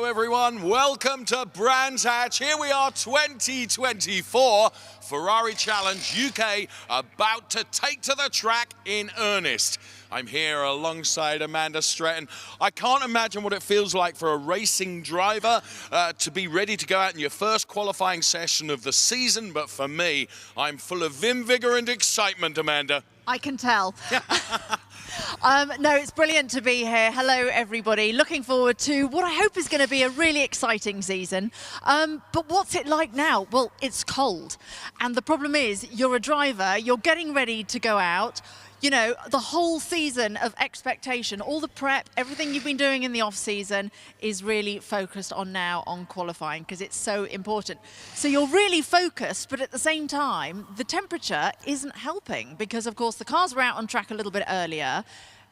everyone. Welcome to Brands Hatch. Here we are, 2024. Ferrari Challenge UK about to take to the track in earnest. I'm here alongside Amanda Stretton. I can't imagine what it feels like for a racing driver to be ready to go out in your first qualifying session of the season, but for me, I'm full of vim, vigor and excitement, Amanda. I can tell. No, it's brilliant to be here. Hello, everybody. Looking forward to what I hope is going to be a really exciting season. But what's it like now? Well, it's cold. And the problem is, you're a driver, you're getting ready to go out. You know, the whole season of expectation, all the prep, everything you've been doing in the off-season is really focused on now on qualifying because it's so important. So you're really focused, but at the same time, the temperature isn't helping because, of course, the cars were out on track a little bit earlier.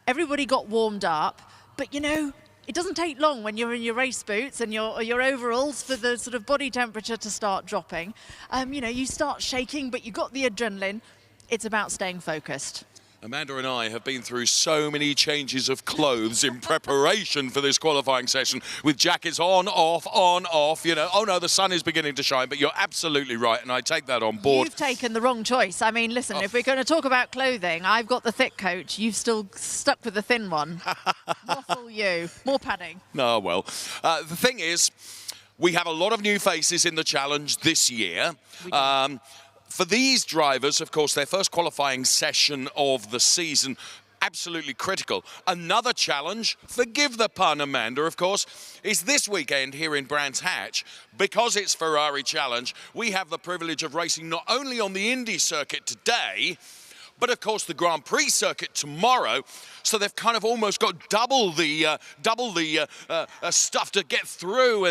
Everybody got warmed up, but, you know, it doesn't take long when you're in your race boots and your overalls for the sort of body temperature to start dropping. You know, you start shaking, but you've got the adrenaline. It's about staying focused. Amanda and I have been through so many changes of clothes in preparation for this qualifying session with jackets on, off, you know. Oh no, the sun is beginning to shine, but you're absolutely right, and I take that on board. You've taken the wrong choice. I mean, listen, if we're going to talk about clothing, I've got the thick coat. You've still stuck with the thin one. Waffle you. More padding. No, well, the thing is, we have a lot of new faces in the challenge this year. For these drivers, of course, their first qualifying session of the season, absolutely critical. Another challenge, forgive the pun, Amanda, of course, is this weekend here in Brands Hatch. Because it's Ferrari Challenge, we have the privilege of racing not only on the Indy circuit today, but of course the Grand Prix circuit tomorrow. So they've kind of almost got double the stuff to get through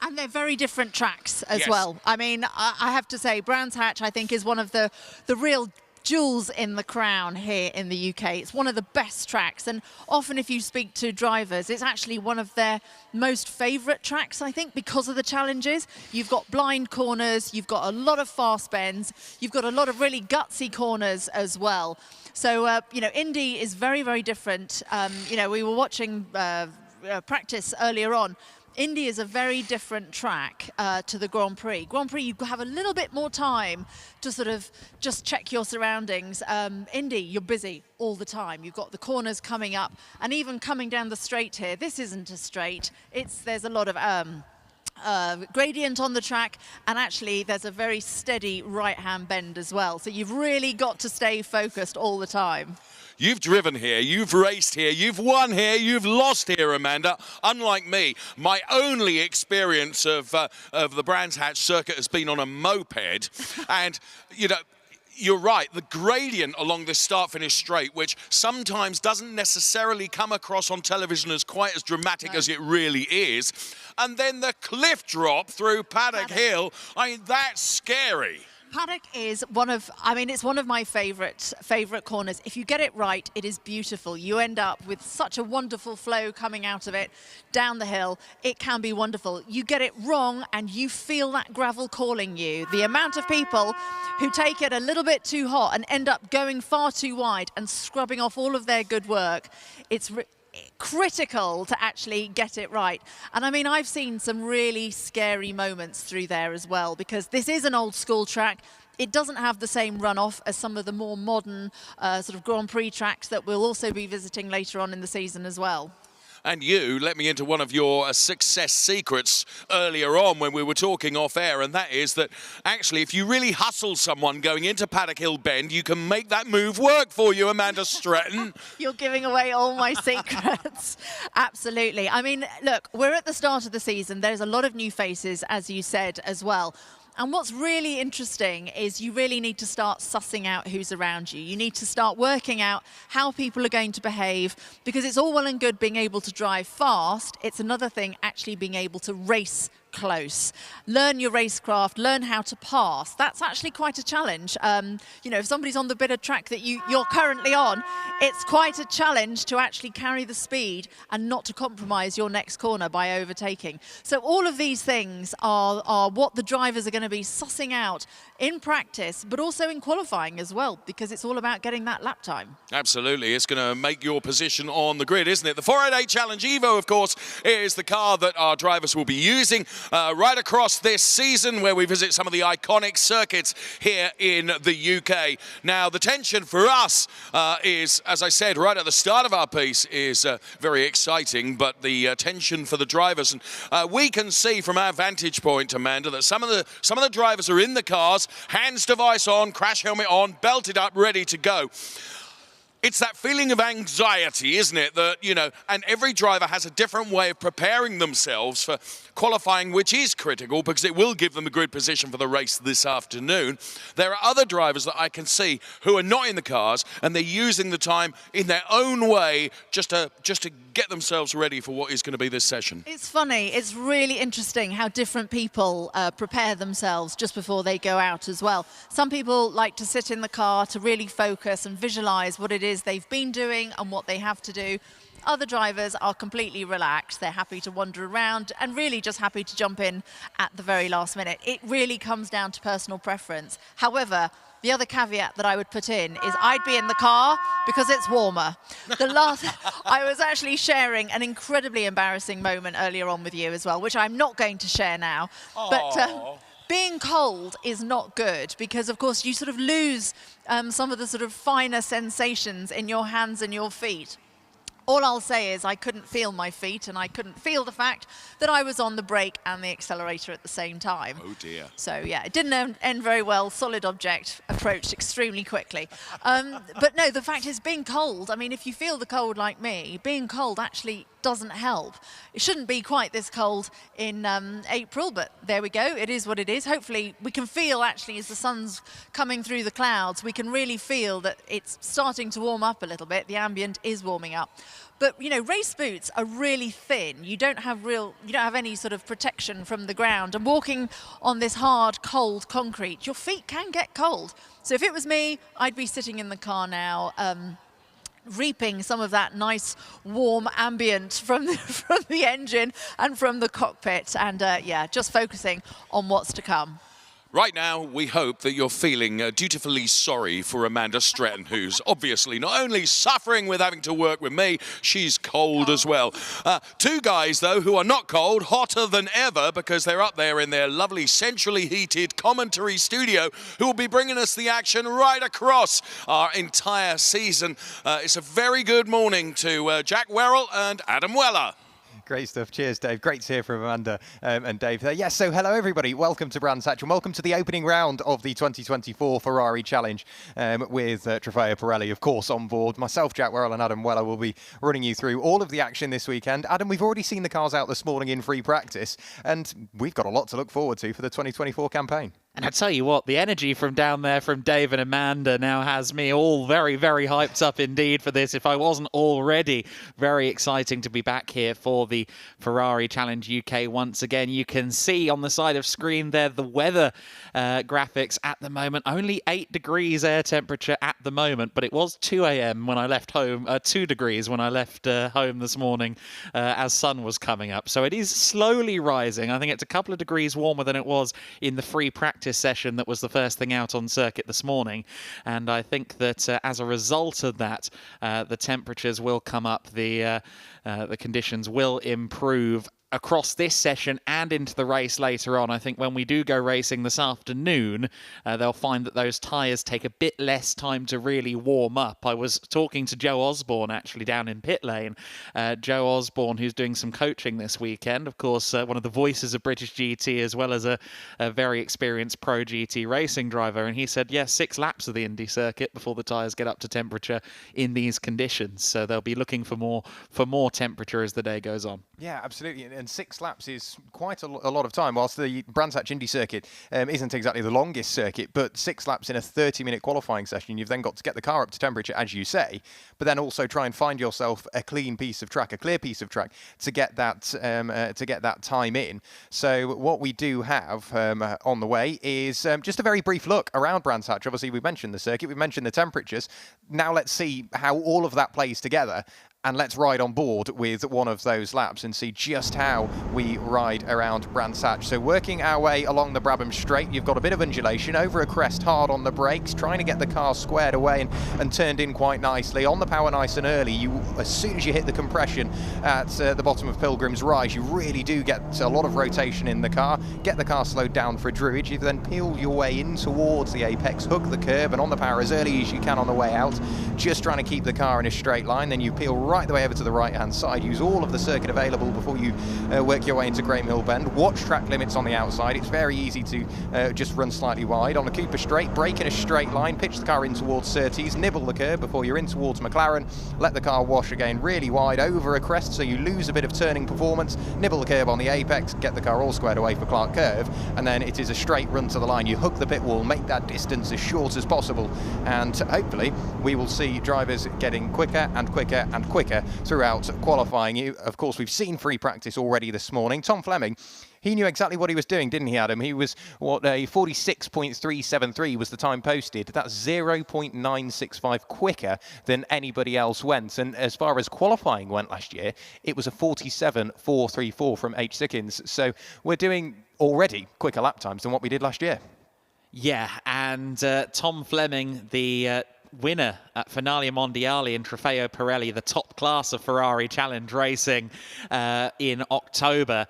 And they're very different tracks as well. I mean, I have to say, Brands Hatch, I think, is one of the real jewels in the crown here in the UK. It's one of the best tracks. And often if you speak to drivers, it's actually one of their most favourite tracks, I think, because of the challenges. You've got blind corners, you've got a lot of fast bends, you've got a lot of really gutsy corners as well. So, you know, Indy is very, very different. You know, we were watching practice earlier on. Indy is a very different track to the Grand Prix. Grand Prix, you have a little bit more time to sort of just check your surroundings. Indy, you're busy all the time. You've got the corners coming up, and even coming down the straight here. This isn't a straight. There's a lot of gradient on the track, and actually there's a very steady right-hand bend as well. So you've really got to stay focused all the time. You've driven here, you've raced here, you've won here, you've lost here, Amanda. Unlike me, my only experience of the Brands Hatch circuit has been on a moped. And, you know, you're right, the gradient along this start-finish straight, which sometimes doesn't necessarily come across on television as quite as dramatic as it really is. And then the cliff drop through Paddock Hill, I mean, that's scary. Paddock is one of, I mean, it's one of my favorite corners. If you get it right, it is beautiful. You end up with such a wonderful flow coming out of it down the hill. It can be wonderful. You get it wrong and you feel that gravel calling you. The amount of people who take it a little bit too hot and end up going far too wide and scrubbing off all of their good work, it's critical to actually get it right. And I mean, I've seen some really scary moments through there as well, because this is an old school track. It doesn't have the same runoff as some of the more modern sort of Grand Prix tracks that we'll also be visiting later on in the season as well. And you let me into one of your success secrets earlier on when we were talking off air, and that is that actually if you really hustle someone going into Paddock Hill Bend, you can make that move work for you, Amanda Stretton. You're giving away all my secrets. Absolutely. I mean, look, we're at the start of the season. There's a lot of new faces, as you said, as well. And what's really interesting is you really need to start sussing out who's around you. You need to start working out how people are going to behave, because it's all well and good being able to drive fast. It's another thing actually being able to race close. Learn your racecraft, learn how to pass. That's actually quite a challenge. If somebody's on the bit of track that you're currently on, it's quite a challenge to actually carry the speed and not to compromise your next corner by overtaking. So all of these things are what the drivers are going to be sussing out in practice, but also in qualifying as well, because it's all about getting that lap time. Absolutely. It's going to make your position on the grid, isn't it? The 488 Challenge Evo, of course, is the car that our drivers will be using right across this season, where we visit some of the iconic circuits here in the UK. Now, the tension for us is, as I said, right at the start of our piece, is very exciting, but the tension for the drivers, and we can see from our vantage point, Amanda, that some of the drivers are in the cars, hands device on, crash helmet on, belted up, ready to go. It's that feeling of anxiety, isn't it? That, and every driver has a different way of preparing themselves for qualifying, which is critical because it will give them a grid position for the race this afternoon. There are other drivers that I can see who are not in the cars, and they're using the time in their own way just to get themselves ready for what is going to be this session. It's funny. It's really interesting how different people prepare themselves just before they go out as well. Some people like to sit in the car to really focus and visualize what it is they've been doing and what they have to do. Other drivers are completely relaxed. They're happy to wander around and really just happy to jump in at the very last minute. It really comes down to personal preference. However, the other caveat that I would put in is I'd be in the car because it's warmer. I was actually sharing an incredibly embarrassing moment earlier on with you as well, which I'm not going to share now. Aww. But being cold is not good because, of course, you sort of lose some of the sort of finer sensations in your hands and your feet. All I'll say is I couldn't feel my feet, and I couldn't feel the fact that I was on the brake and the accelerator at the same time. Oh dear. So yeah, it didn't end very well. Solid object approached extremely quickly. But no, the fact is, being cold, I mean, if you feel the cold like me, being cold actually doesn't help. It shouldn't be quite this cold in April, but there we go. It is what it is. Hopefully we can feel, actually, as the sun's coming through the clouds, we can really feel that it's starting to warm up a little bit. The ambient is warming up. But, race boots are really thin. You don't have any sort of protection from the ground. And walking on this hard, cold concrete, your feet can get cold. So if it was me, I'd be sitting in the car now, reaping some of that nice warm ambient from the engine and from the cockpit, and just focusing on what's to come. Right now, we hope that you're feeling dutifully sorry for Amanda Stretton, who's obviously not only suffering with having to work with me, she's cold as well. Two guys, though, who are not cold, hotter than ever, because they're up there in their lovely centrally heated commentary studio, who will be bringing us the action right across our entire season. It's a very good morning to Jack Werrell and Adam Weller. Great stuff. Cheers, Dave. Great to hear from Amanda and Dave there. Yes, so hello, everybody. Welcome to Brands Hatch and welcome to the opening round of the 2024 Ferrari Challenge with Trofeo Pirelli, of course, on board. Myself, Jack Werrell, and Adam Weller will be running you through all of the action this weekend. Adam, we've already seen the cars out this morning in free practice, and we've got a lot to look forward to for the 2024 campaign. And I tell you what, the energy from down there from Dave and Amanda now has me all very, very hyped up indeed for this. If I wasn't already, very exciting to be back here for the Ferrari Challenge UK once again. You can see on the side of screen there the weather graphics at the moment. Only 8 degrees air temperature at the moment, but it was 2 a.m. when I left home, 2 degrees when I left home this morning as sun was coming up. So it is slowly rising. I think it's a couple of degrees warmer than it was in the free practice session that was the first thing out on circuit this morning, and I think that as a result of that, the temperatures will come up, the conditions will improve across this session and into the race later on. I think when we do go racing this afternoon, they'll find that those tyres take a bit less time to really warm up. I was talking to Joe Osborne actually down in pit lane. Joe Osborne, who's doing some coaching this weekend, of course, one of the voices of British GT, as well as a very experienced pro GT racing driver. And he said, yes, 6 laps of the Indy circuit before the tyres get up to temperature in these conditions. So they'll be looking for more temperature as the day goes on. Yeah, absolutely. and 6 laps is quite a lot of time. Whilst the Brands Hatch Indy circuit isn't exactly the longest circuit, but 6 laps in a 30-minute qualifying session, you've then got to get the car up to temperature, as you say, but then also try and find yourself a clean piece of track, a clear piece of track to get that time in. So what we do have on the way is just a very brief look around Brands Hatch. Obviously, we mentioned the circuit, we mentioned the temperatures. Now let's see how all of that plays together. And let's ride on board with one of those laps and see just how we ride around Brands Hatch. So working our way along the Brabham Straight, you've got a bit of undulation, over a crest, hard on the brakes, trying to get the car squared away and turned in quite nicely. On the power nice and early, as soon as you hit the compression at the bottom of Pilgrim's Rise, you really do get a lot of rotation in the car, get the car slowed down for a druid. You then peel your way in towards the apex, hook the curb, and on the power as early as you can on the way out, just trying to keep the car in a straight line. Then you peel right the way over to the right hand side, use all of the circuit available before you work your way into Graham Hill Bend. Watch track limits on the outside. It's very easy to just run slightly wide. On the Cooper Straight, brake in a straight line, pitch the car in towards Surtees, nibble the curb before you're in towards McLaren, let the car wash again really wide over a crest so you lose a bit of turning performance, nibble the curb on the apex, get the car all squared away for Clark Curve, and then it is a straight run to the line. You hook the pit wall, make that distance as short as possible, and hopefully we will see drivers getting quicker and quicker and quicker throughout qualifying. Of course, we've seen free practice already this morning. Tom Fleming, he knew exactly what he was doing, didn't he, Adam? He was, a 46.373 was the time posted. That's 0.965 quicker than anybody else went. And as far as qualifying went last year, it was a 47.434 from H. Sickins. So we're doing already quicker lap times than what we did last year. Yeah, and Tom Fleming, the winner at Finale Mondiale in Trofeo Pirelli, the top class of Ferrari Challenge racing in October.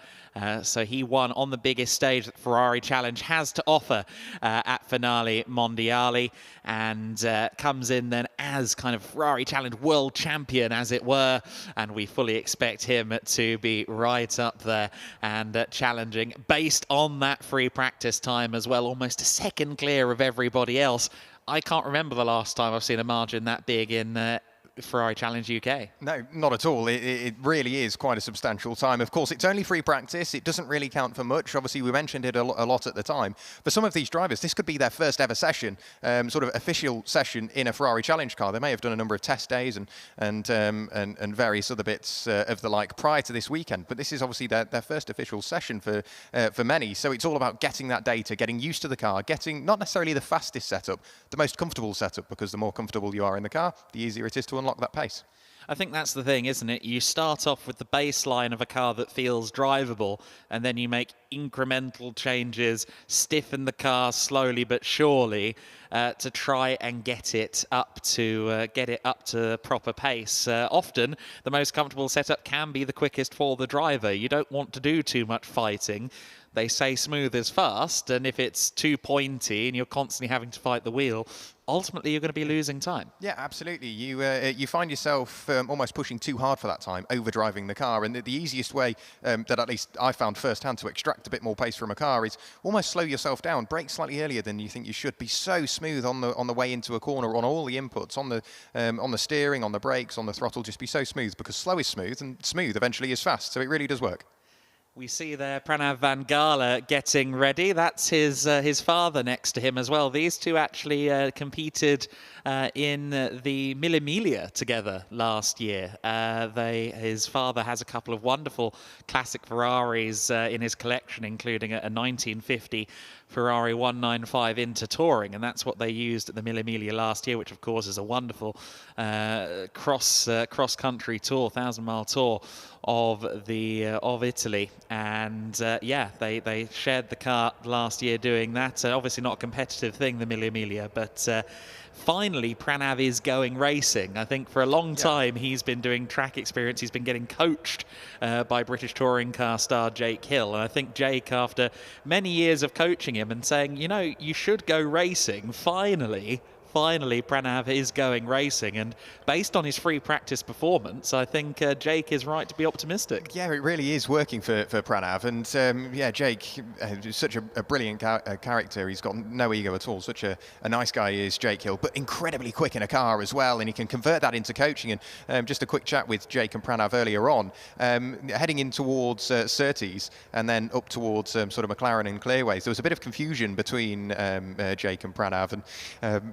So he won on the biggest stage that Ferrari Challenge has to offer at Finale Mondiale, and comes in then as kind of Ferrari Challenge world champion, as it were, and we fully expect him to be right up there and challenging based on that free practice time as well, almost a second clear of everybody else. I can't remember the last time I've seen a margin that big in Ferrari Challenge UK. No, not at all. It really is quite a substantial time. Of course, it's only free practice. It doesn't really count for much. Obviously, we mentioned it a lot at the time. For some of these drivers, this could be their first ever session, sort of official session in a Ferrari Challenge car. They may have done a number of test days and various other bits of the like prior to this weekend. But this is obviously their first official session for many. So it's all about getting that data, getting used to the car, getting not necessarily the fastest setup, the most comfortable setup, because the more comfortable you are in the car, the easier it is to unlock that pace. I think that's the thing, isn't it? You start off with the baseline of a car that feels drivable, and then you make incremental changes, stiffen the car slowly but surely to try and get it up to proper pace. Often, the most comfortable setup can be the quickest for the driver. You don't want to do too much fighting. They say smooth is fast, and if it's too pointy and you're constantly having to fight the wheel, ultimately you're going to be losing time. Yeah, absolutely. You find yourself almost pushing too hard for that time, overdriving the car. And the easiest way that at least I found firsthand to extract a bit more pace from a car is almost slow yourself down, brake slightly earlier than you think you should. Be so smooth on the way into a corner, on all the inputs, on the steering, on the brakes, on the throttle. Just be so smooth, because slow is smooth, and smooth eventually is fast. So it really does work. We see there Pranav Van Gala getting ready. That's his father next to him as well. These two actually competed in the Mille Miglia together last year. His father has a couple of wonderful classic Ferraris in his collection, including a 1950 Ferrari 195 Inter Touring, and that's what they used at the Mille Miglia last year, which of course is a wonderful cross-country tour, 1,000-mile tour of Italy. And yeah, they shared the car last year doing that. Obviously not a competitive thing, the Mille Miglia, but finally Pranav is going racing. I think for a long time he's been doing track experience. He's been getting coached by British touring car star Jake Hill. And I think Jake, after many years of coaching him and saying, you know, you should go racing, finally finally Pranav is going racing. And based on his free practice performance, I think Jake is right to be optimistic. Yeah, it really is working for Pranav. And yeah, Jake is such a brilliant character. He's got no ego at all. Such a nice guy is Jake Hill, but incredibly quick in a car as well. And he can convert that into coaching. And just a quick chat with Jake and Pranav earlier on, heading in towards Surtees and then up towards sort of McLaren and Clearways. There was a bit of confusion between Jake and Pranav, and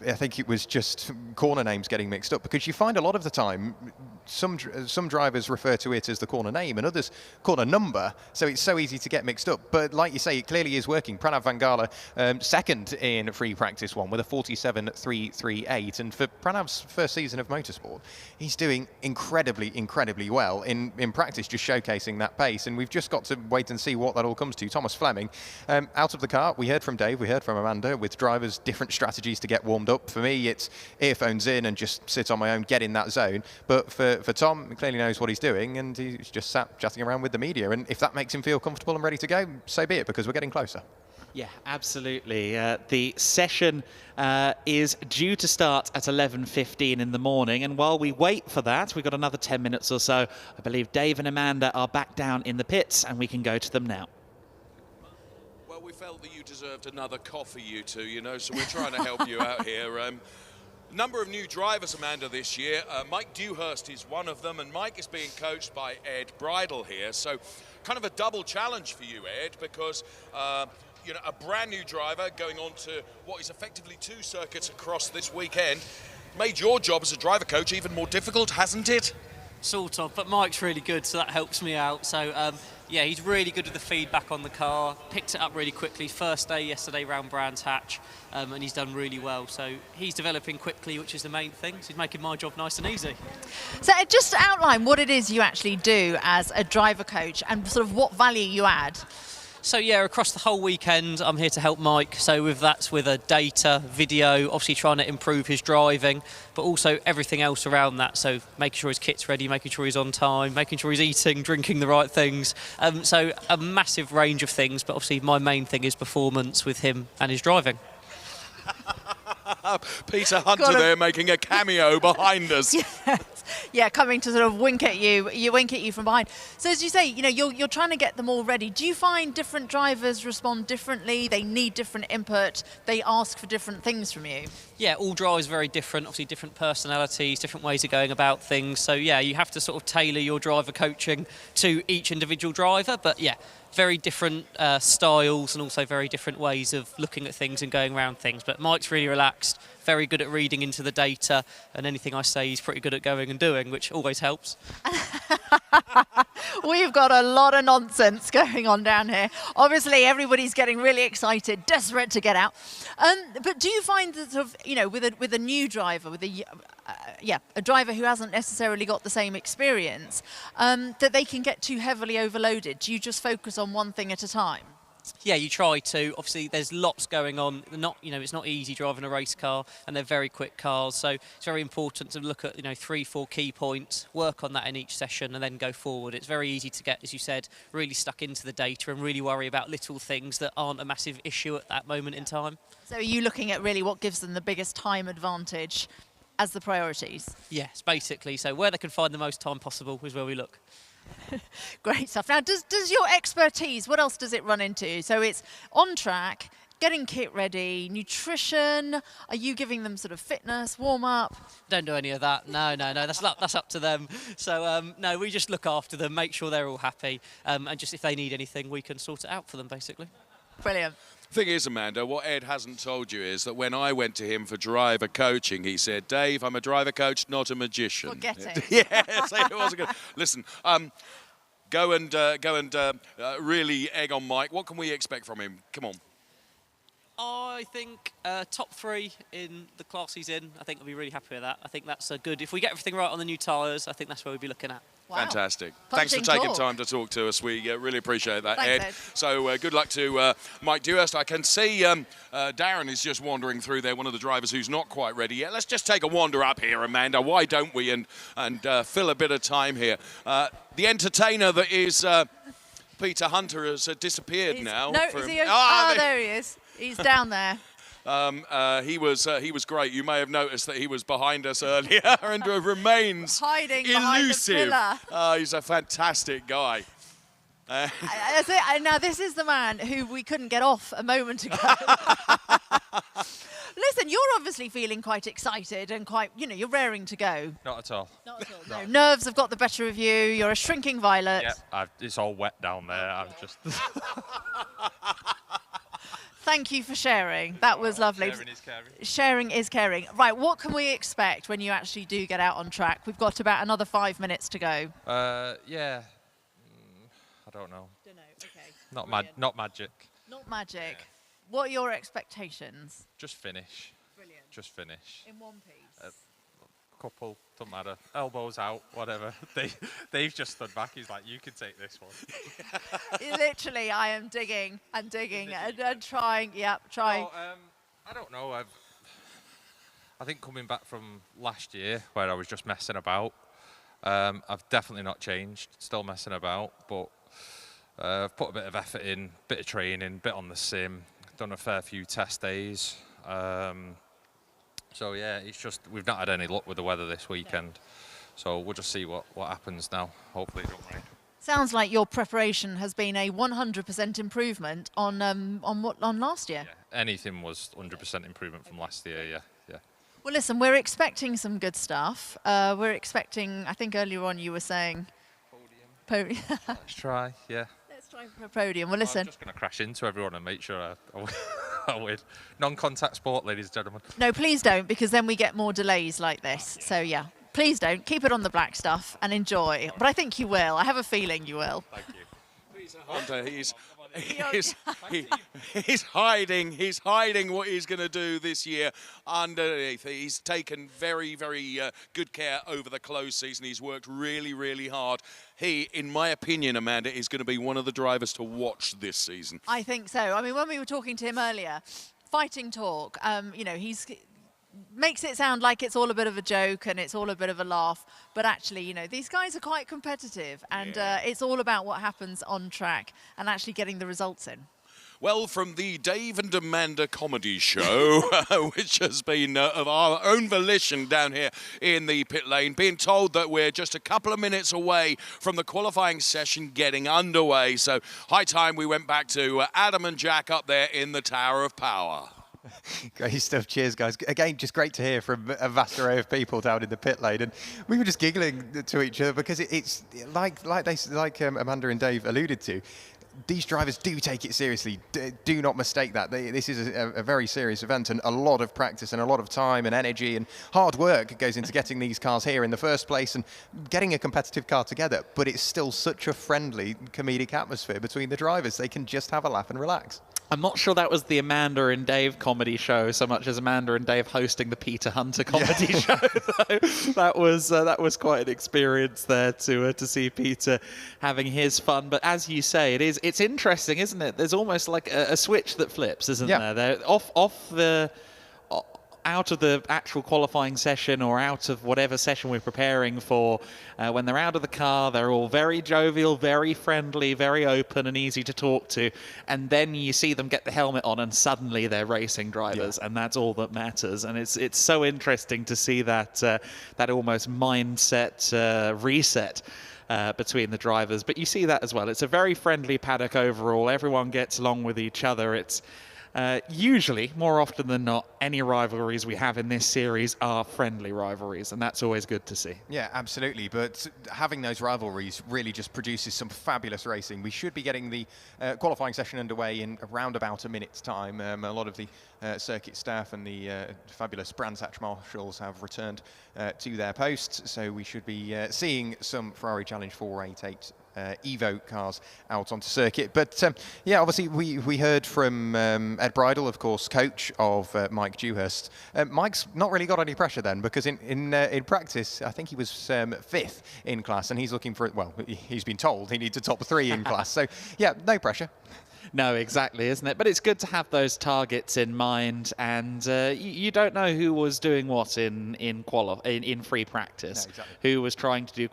I think it was just corner names getting mixed up, because you find a lot of the time some drivers refer to it as the corner name and others corner number, so it's so easy to get mixed up. But like you say, it clearly is working. Pranav Vangala second in free practice one with a 47.338, and for Pranav's first season of motorsport, he's doing incredibly well in practice, just showcasing that pace. And we've just got to wait and see what that all comes to. Thomas Fleming out of the car. We heard from Dave, we heard from Amanda, with drivers different strategies to get warmed up. For me, it's earphones in and just sit on my own, get in that zone. But for Tom, he clearly knows what he's doing, and he's just sat chatting around with the media. And if that makes him feel comfortable and ready to go, so be it, because we're getting closer. Yeah, absolutely. The session is due to start at 11:15 in the morning, and while we wait for that, we've got another 10 minutes or so. I believe Dave and Amanda are back down in the pits, and we can go to them now. Well, we felt that you deserved another coffee, you two, you know, so we're trying to help you out here. Number of new drivers, Amanda, this year. Mike Dewhurst is one of them, and Mike is being coached by Ed Bridle here. So kind of a double challenge for you, Ed, because you know, a brand new driver going on to what is effectively 2 circuits across this weekend made your job as a driver coach even more difficult, hasn't it? Sort of, but Mike's really good, so that helps me out. So yeah, he's really good with the feedback on the car, picked it up really quickly. First day yesterday round Brands Hatch, and he's done really well. So he's developing quickly, which is the main thing. So he's making my job nice and easy. So just outline what it is you actually do as a driver coach and sort of what value you add. So yeah, across the whole weekend, I'm here to help Mike. So with a data, video, obviously trying to improve his driving, but also everything else around that. So making sure his kit's ready, making sure he's on time, making sure he's eating, drinking the right things. So a massive range of things, but obviously my main thing is performance with him and his driving. Peter Hunter there making a cameo behind us. Yes. Yeah, coming to sort of wink at you from behind. So as you say, you know, you're trying to get them all ready. Do you find different drivers respond differently? They need different input. They ask for different things from you? Yeah, all drivers are very different, obviously different personalities, different ways of going about things. So yeah, you have to sort of tailor your driver coaching to each individual driver. But yeah, very different styles and also very different ways of looking at things and going around things. But Mike's really relaxed, very good at reading into the data, and anything I say he's pretty good at going and doing, which always helps. We've got a lot of nonsense going on down here. Obviously, everybody's getting really excited, desperate to get out. But do you find that, sort of, you know, with a new driver, with a driver who hasn't necessarily got the same experience, that they can get too heavily overloaded? Do you just focus on one thing at a time? Yeah, you try to. Obviously, there's lots going on. It's not easy driving a race car, and they're very quick cars. So it's very important to look at 3-4 key points, work on that in each session, and then go forward. It's very easy to get, as you said, really stuck into the data and really worry about little things that aren't a massive issue at that moment in time. So are you looking at really what gives them the biggest time advantage as the priorities? Yes, basically. So where they can find the most time possible is where we look. Great stuff. Now, does your expertise, what else does it run into? So it's on track, getting kit ready, nutrition. Are you giving them sort of fitness, warm up? Don't do any of that. No. That's up to them. So no, we just look after them, make sure they're all happy, and just if they need anything, we can sort it out for them, basically. Brilliant. Thing is, Amanda, what Ed hasn't told you is that when I went to him for driver coaching, he said, "Dave, I'm a driver coach, not a magician." Forget it. Yeah, so it wasn't good. Listen, go and really egg on Mike. What can we expect from him? Come on. I think top 3 in the class he's in. I think I'll be really happy with that. I think that's a good. If we get everything right on the new tyres, I think that's where we'll be looking at. Wow. Fantastic. Punching Thanks for taking talk. time to talk to us. We really appreciate that, Thanks, Ed. Ed. So good luck to Mike Dewhurst. I can see Darren is just wandering through there, one of the drivers who's not quite ready yet. Let's just take a wander up here, Amanda. Why don't we? And fill a bit of time here. The entertainer that is Peter Hunter has disappeared now. No, is he? There he is. He's down there. He was great. You may have noticed that he was behind us earlier and remains Hiding elusive. behind the pillar. He's a fantastic guy. That's it. And now this is the man who we couldn't get off a moment ago. Listen, you're obviously feeling quite excited and quite, you're raring to go. Not at all. Not at all. No. Nerves have got the better of you. You're a shrinking violet. Yeah, it's all wet down there. I'm just. Thank you for sharing. That was lovely. Sharing is caring. Sharing is caring. Right, what can we expect when you actually do get out on track? We've got about another 5 minutes to go. Yeah. I don't know. Don't know. Okay. Not magic. Not magic. Yeah. What are your expectations? Just finish. Brilliant. Just finish. In one piece. Couple, don't matter. Elbows out, whatever. They've just stood back. He's like, you can take this one. Literally, I am digging and digging and trying. Yep, trying. Well, I don't know. I think coming back from last year where I was just messing about, I've definitely not changed. Still messing about, but I've put a bit of effort in, bit of training, bit on the sim, done a fair few test days. So yeah, it's just we've not had any luck with the weather this weekend. So we'll just see what happens now. Hopefully it don't rain. Sounds like your preparation has been a 100% improvement on last year. Yeah, anything was 100% improvement from last year. Yeah. Well, listen, we're expecting some good stuff. We're expecting. I think earlier on you were saying. Podium. Let's try. Yeah. Let's try for a podium. Well, listen. I'm just going to crash into everyone and make sure I win. Non-contact sport, ladies and gentlemen. No, please don't, because then we get more delays like this. So, yeah, please don't. Keep it on the black stuff and enjoy. But I think you will. I have a feeling you will. Thank you. Hunter, he's hiding. He's hiding what he's going to do this year underneath. He's taken very, very good care over the close season. He's worked really, really hard. He, in my opinion, Amanda, is going to be one of the drivers to watch this season. I think so. I mean, when we were talking to him earlier, fighting talk, he's makes it sound like it's all a bit of a joke and it's all a bit of a laugh, but actually, these guys are quite competitive, and it's all about what happens on track and actually getting the results in. Well, from the Dave and Amanda comedy show, which has been of our own volition down here in the pit lane, being told that we're just a couple of minutes away from the qualifying session getting underway. So high time we went back to Adam and Jack up there in the Tower of Power. Great stuff. Cheers, guys. Again, just great to hear from a vast array of people down in the pit lane. And we were just giggling to each other because it's like Amanda and Dave alluded to. These drivers do take it seriously. Do not mistake that. This is a very serious event, and a lot of practice and a lot of time and energy and hard work goes into getting these cars here in the first place and getting a competitive car together. But it's still such a friendly, comedic atmosphere between the drivers. They can just have a laugh and relax. I'm not sure that was the Amanda and Dave comedy show so much as Amanda and Dave hosting the Peter Hunter comedy show. That was quite an experience there to see Peter having his fun. But as you say, it's interesting, isn't it? There's almost like a switch that flips, isn't there? They're out of the actual qualifying session or out of whatever session we're preparing for, when they're out of the car, they're all very jovial, very friendly, very open and easy to talk to. And then you see them get the helmet on and suddenly they're racing drivers, and that's all that matters. And it's so interesting to see that almost mindset reset between the drivers. But you see that as well. It's a very friendly paddock overall. Everyone gets along with each other. It's usually, more often than not, any rivalries we have in this series are friendly rivalries, and that's always good to see. Yeah, absolutely. But having those rivalries really just produces some fabulous racing. We should be getting the qualifying session underway in around about a minute's time. A lot of the circuit staff and the fabulous Brands Hatch marshals have returned to their posts, so we should be seeing some Ferrari Challenge 488 Evo cars out onto circuit. But yeah, obviously we heard from Ed Bridle, of course, coach of Mike Dewhurst. Mike's not really got any pressure then, because in practice, I think he was 5th in class, and he's looking for, well, he's been told he needs a top 3 in class. So yeah, no pressure. No, exactly, isn't it? But it's good to have those targets in mind, and you don't know who was doing what in free practice, No, exactly. who was trying to do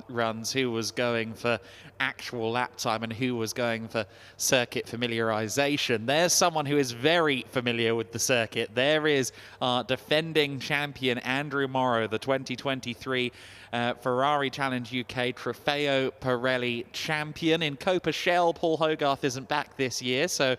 runs, who was going for actual lap time, and who was going for circuit familiarization. There's someone who is very familiar with the circuit. There is our defending champion Andrew Morrow, the 2023 Ferrari Challenge UK Trofeo Pirelli champion. In Coppa Shell, Paul Hogarth isn't back this year, so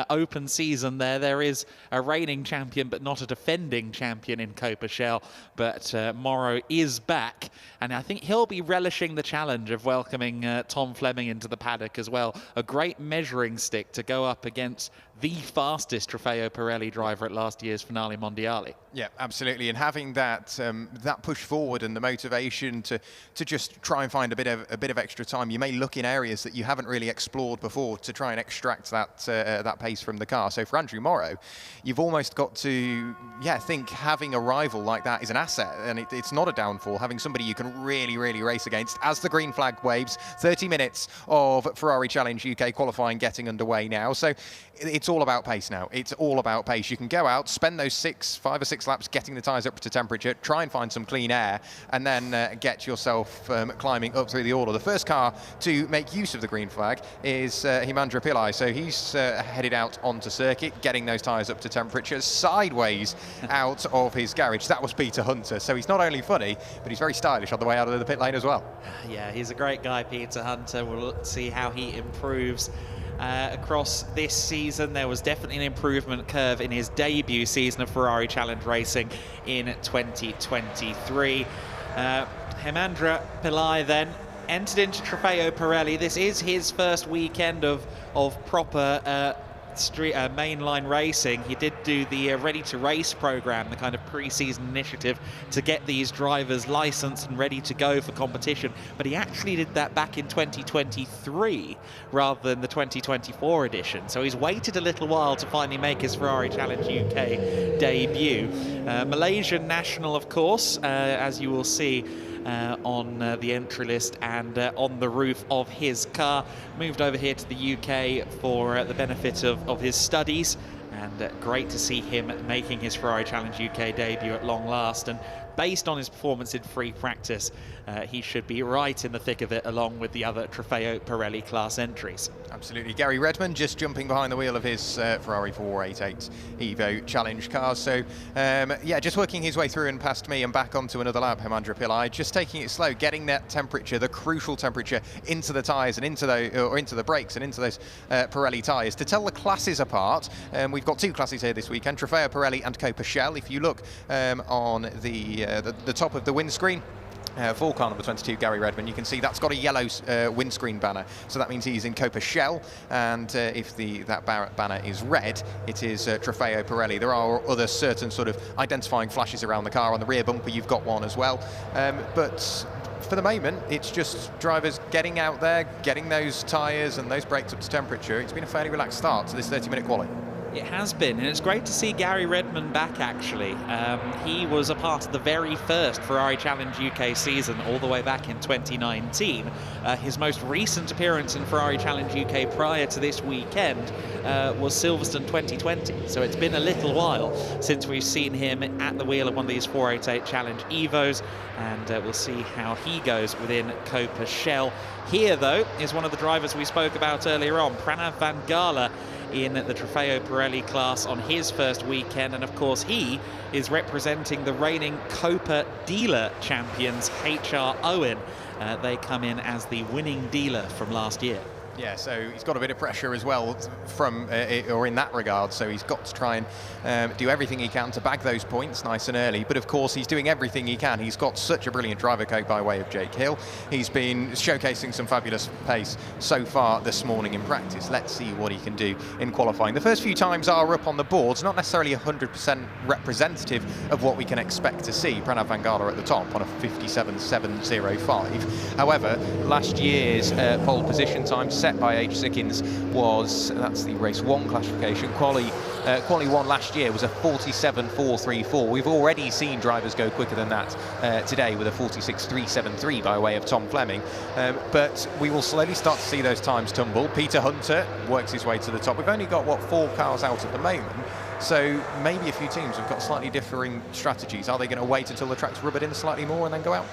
open season there. There is a reigning champion, but not a defending champion in Coppa Shell. But Morrow is back, and I think he'll be relishing the challenge of welcoming Tom Fleming into the paddock as well. A great measuring stick to go up against the fastest Trofeo Pirelli driver at last year's Finale Mondiale. Yeah, absolutely. And having that that push forward and the motivation to just try and find a bit of extra time. You may look in areas that you haven't really explored before to try and extract that pace from the car. So for Andrew Morrow, you've almost got to think having a rival like that is an asset, and it's not a downfall. Having somebody you can really race against. As the green flag waves, 30 minutes of Ferrari Challenge UK qualifying getting underway now. So it's all about pace now. It's all about pace. You can go out, spend those 5 or 6 laps getting the tyres up to temperature, try and find some clean air, and then get yourself climbing up through the order. The first car to make use of the green flag is Himandra Pillai. So he's headed out onto circuit, getting those tyres up to temperature, sideways out of his garage. That was Peter Hunter. So he's not only funny, but he's very stylish on the way out of the pit lane as well. Yeah, he's a great guy, Peter Hunter. We'll see how he improves across this season. There was definitely an improvement curve in his debut season of Ferrari Challenge racing in 2023. Himandra Pillai then entered into Trofeo Pirelli. This is his first weekend of proper mainline racing. He did do the Ready to Race program, the kind of pre-season initiative to get these drivers licensed and ready to go for competition, but he actually did that back in 2023 rather than the 2024 edition, so he's waited a little while to finally make his Ferrari Challenge UK debut. Malaysian national, of course, as you will see on the entry list and on the roof of his car. Moved over here to the UK for the benefit of his studies, and great to see him making his Ferrari Challenge UK debut at long last. And based on his performance in free practice, he should be right in the thick of it along with the other Trofeo Pirelli class entries. Absolutely. Gary Redman just jumping behind the wheel of his Ferrari 488 Evo Challenge car. So, just working his way through and past me and back onto another lap, Himandra Pillai, just taking it slow, getting that temperature, the crucial temperature, into the tyres and into the brakes and into those Pirelli tyres. To tell the classes apart, we've got 2 classes here this weekend, Trofeo Pirelli and Coppa Shell. If you look on the top of the windscreen, for car number 22, Gary Redman, you can see that's got a yellow windscreen banner, so that means he's in Coppa Shell, and if that banner is red, it is Trofeo Pirelli. There are other certain sort of identifying flashes around the car. On the rear bumper you've got one as well, but for the moment it's just drivers getting out there, getting those tyres and those brakes up to temperature. It's been a fairly relaxed start to this 30-minute quali. It has been, and it's great to see Gary Redman back, actually. He was a part of the very first Ferrari Challenge UK season all the way back in 2019. His most recent appearance in Ferrari Challenge UK prior to this weekend was Silverstone 2020. So it's been a little while since we've seen him at the wheel of one of these 488 Challenge Evos, and we'll see how he goes within Coppa Shell. Here, though, is one of the drivers we spoke about earlier on, Pranav Van Gala, in the Trofeo Pirelli class on his first weekend, and of course he is representing the reigning Coppa dealer champions HR Owen. They come in as the winning dealer from last year. Yeah, so he's got a bit of pressure as well from or in that regard, so he's got to try and do everything he can to bag those points nice and early. But of course he's doing everything he can. He's got such a brilliant driver coach by way of Jake Hill. He's been showcasing some fabulous pace so far this morning in practice. Let's see what he can do in qualifying. The first few times are up on the boards, not necessarily 100% representative of what we can expect to see. Pranav Van Gala at the top on a 57.705. However, last year's pole position time, set by H. Sickins was, that's the race 1 classification, quali 1 last year was a 47.434. We've already seen drivers go quicker than that today with a 46.373 by way of Tom Fleming, but we will slowly start to see those times tumble. Peter Hunter works his way to the top. We've only got, what, 4 cars out at the moment, so maybe a few teams have got slightly differing strategies. Are they going to wait until the track's rubbered in slightly more and then go out?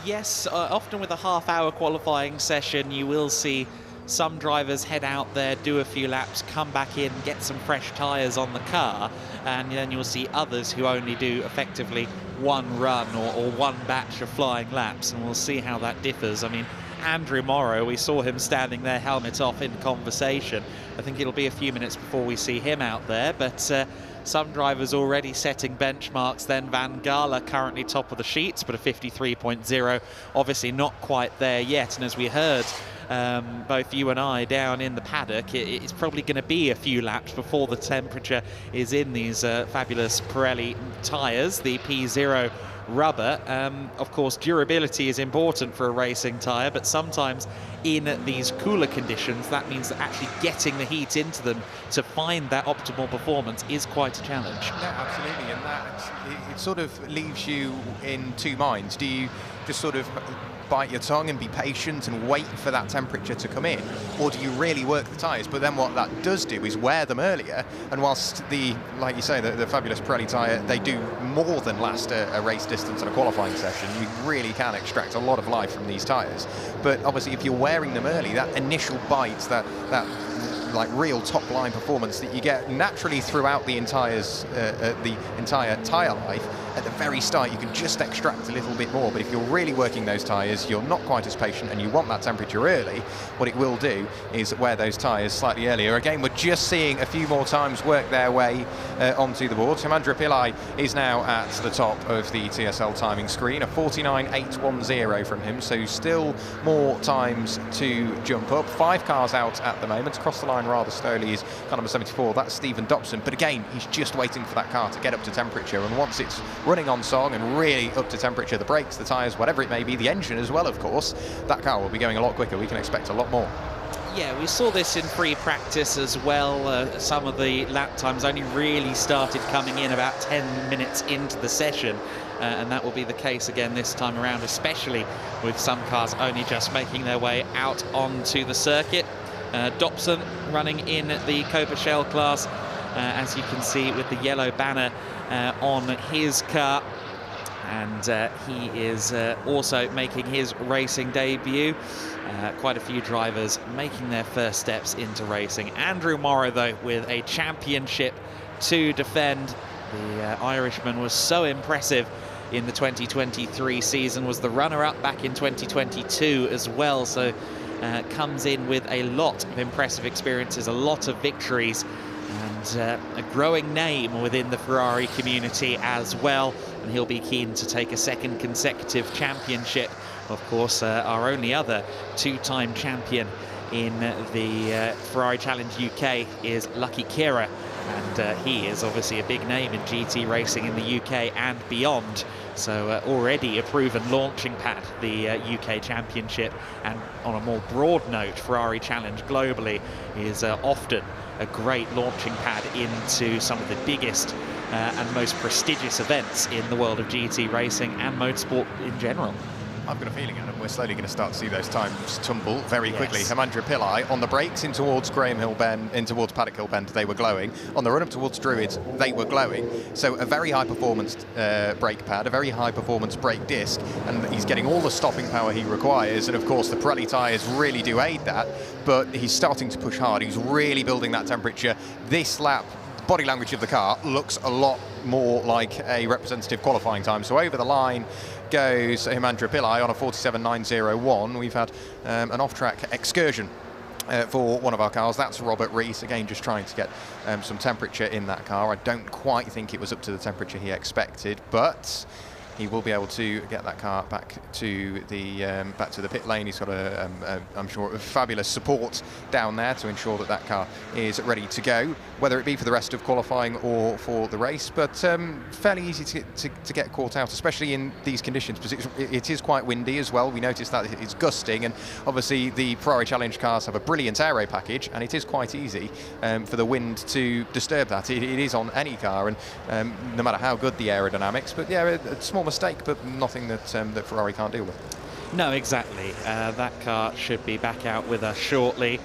Yes, often with a half-hour qualifying session, you will see some drivers head out there, do a few laps, come back in, get some fresh tyres on the car, and then you'll see others who only do effectively 1 run or 1 batch of flying laps, and we'll see how that differs. I mean, Andrew Morrow, we saw him standing there, helmet off, in conversation. I think it'll be a few minutes before we see him out there, but some drivers already setting benchmarks. Then Van Gala currently top of the sheets, but a 53.0, obviously not quite there yet. And as we heard, both you and I down in the paddock, it's probably going to be a few laps before the temperature is in these fabulous Pirelli tyres, the P0 rubber. Of course, durability is important for a racing tyre, but sometimes in these cooler conditions, that means that actually getting the heat into them to find that optimal performance is quite a challenge. Yeah, absolutely, and that it sort of leaves you in 2 minds. Do you just sort of bite your tongue and be patient and wait for that temperature to come in, or do you really work the tyres? But then what that does do is wear them earlier, and whilst like you say, the fabulous Pirelli tyre, they do more than last a race distance and a qualifying session. You really can extract a lot of life from these tyres, but obviously if you're wearing them early, that initial bite, that like real top line performance that you get naturally throughout the entire tyre life, at the very start you can just extract a little bit more. But if you're really working those tyres, you're not quite as patient and you want that temperature early, what it will do is wear those tyres slightly earlier. Again, we're just seeing a few more times work their way onto the board. Hemendra Pillai is now at the top of the TSL timing screen, a 49.810 from him, so still more times to jump up. 5 cars out at the moment. Across the line rather slowly is car number 74, that's Stephen Dobson, but again, he's just waiting for that car to get up to temperature, and once it's running on song and really up to temperature, the brakes, the tyres, whatever it may be, the engine as well, of course, that car will be going a lot quicker. We can expect a lot more. Yeah, we saw this in free practice as well. Some of the lap times only really started coming in about 10 minutes into the session, and that will be the case again this time around, especially with some cars only just making their way out onto the circuit. Dobson running in the Coppa Shell class, as you can see with the yellow banner on his car, and he is also making his racing debut. Quite a few drivers making their first steps into racing. Andrew Morrow, though, with a championship to defend. The Irishman was so impressive in the 2023 season, was the runner-up back in 2022 as well, so comes in with a lot of impressive experiences, a lot of victories, and a growing name within the Ferrari community as well, and he'll be keen to take a 2nd consecutive championship. Of course, our only other 2-time champion in the Ferrari Challenge UK is Lucky Kira, and he is obviously a big name in GT racing in the UK and beyond. So already a proven launching pad, the UK Championship, and on a more broad note, Ferrari Challenge globally is often a great launching pad into some of the biggest and most prestigious events in the world of GT racing and motorsport in general. I've got a feeling, Adam, we're slowly going to start to see those times tumble very quickly. Yes. Hemendra Pillai on the brakes in towards Graham Hill Bend, in towards Paddock Hill Bend, they were glowing. On the run up towards Druids, they were glowing. So a very high performance brake pad, a very high performance brake disc, and he's getting all the stopping power he requires. And of course, the Pirelli tyres really do aid that, but he's starting to push hard. He's really building that temperature. This lap, body language of the car looks a lot more like a representative qualifying time. So over the line goes Hemendra Pillai on a 47.901. We've had an off-track excursion for one of our cars. That's Robert Rees, again just trying to get some temperature in that car. I don't quite think it was up to the temperature he expected, but he will be able to get that car back to the pit lane. He's got I'm sure, a fabulous support down there to ensure that that car is ready to go, whether it be for the rest of qualifying or for the race. But fairly easy to get caught out, especially in these conditions, because it is quite windy as well. We noticed that it's gusting, and obviously the Ferrari Challenge cars have a brilliant aero package, and it is quite easy for the wind to disturb that. It is on any car, and no matter how good the aerodynamics. But yeah, a small mistake, but nothing that Ferrari can't deal with. No, exactly. That car should be back out with us shortly.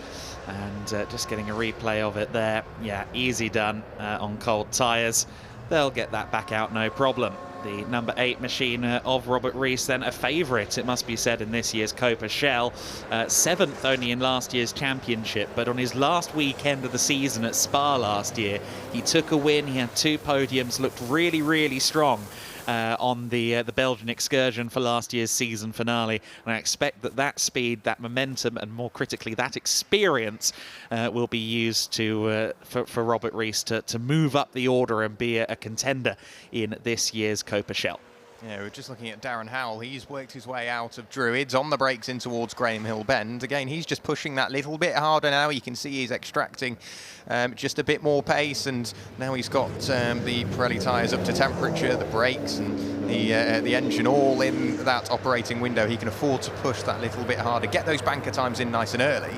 And just getting a replay of it there. Yeah, easy done on cold tyres. They'll get that back out, no problem. The number 8 machine of Robert Rees, then a favourite, it must be said, in this year's Coppa Shell. 7th only in last year's championship, but on his last weekend of the season at Spa last year, he took a win, he had 2 podiums, looked really, really strong on the Belgian excursion for last year's season finale. And I expect that speed, that momentum, and more critically, that experience will be used for Robert Rees to move up the order and be a contender in this year's Coppa Shell. Yeah, we're just looking at Darren Howell. He's worked his way out of Druids on the brakes in towards Graham Hill Bend. Again, he's just pushing that little bit harder now. You can see he's extracting just a bit more pace, and now he's got the Pirelli tyres up to temperature, the brakes and the engine all in that operating window. He can afford to push that little bit harder, get those banker times in nice and early.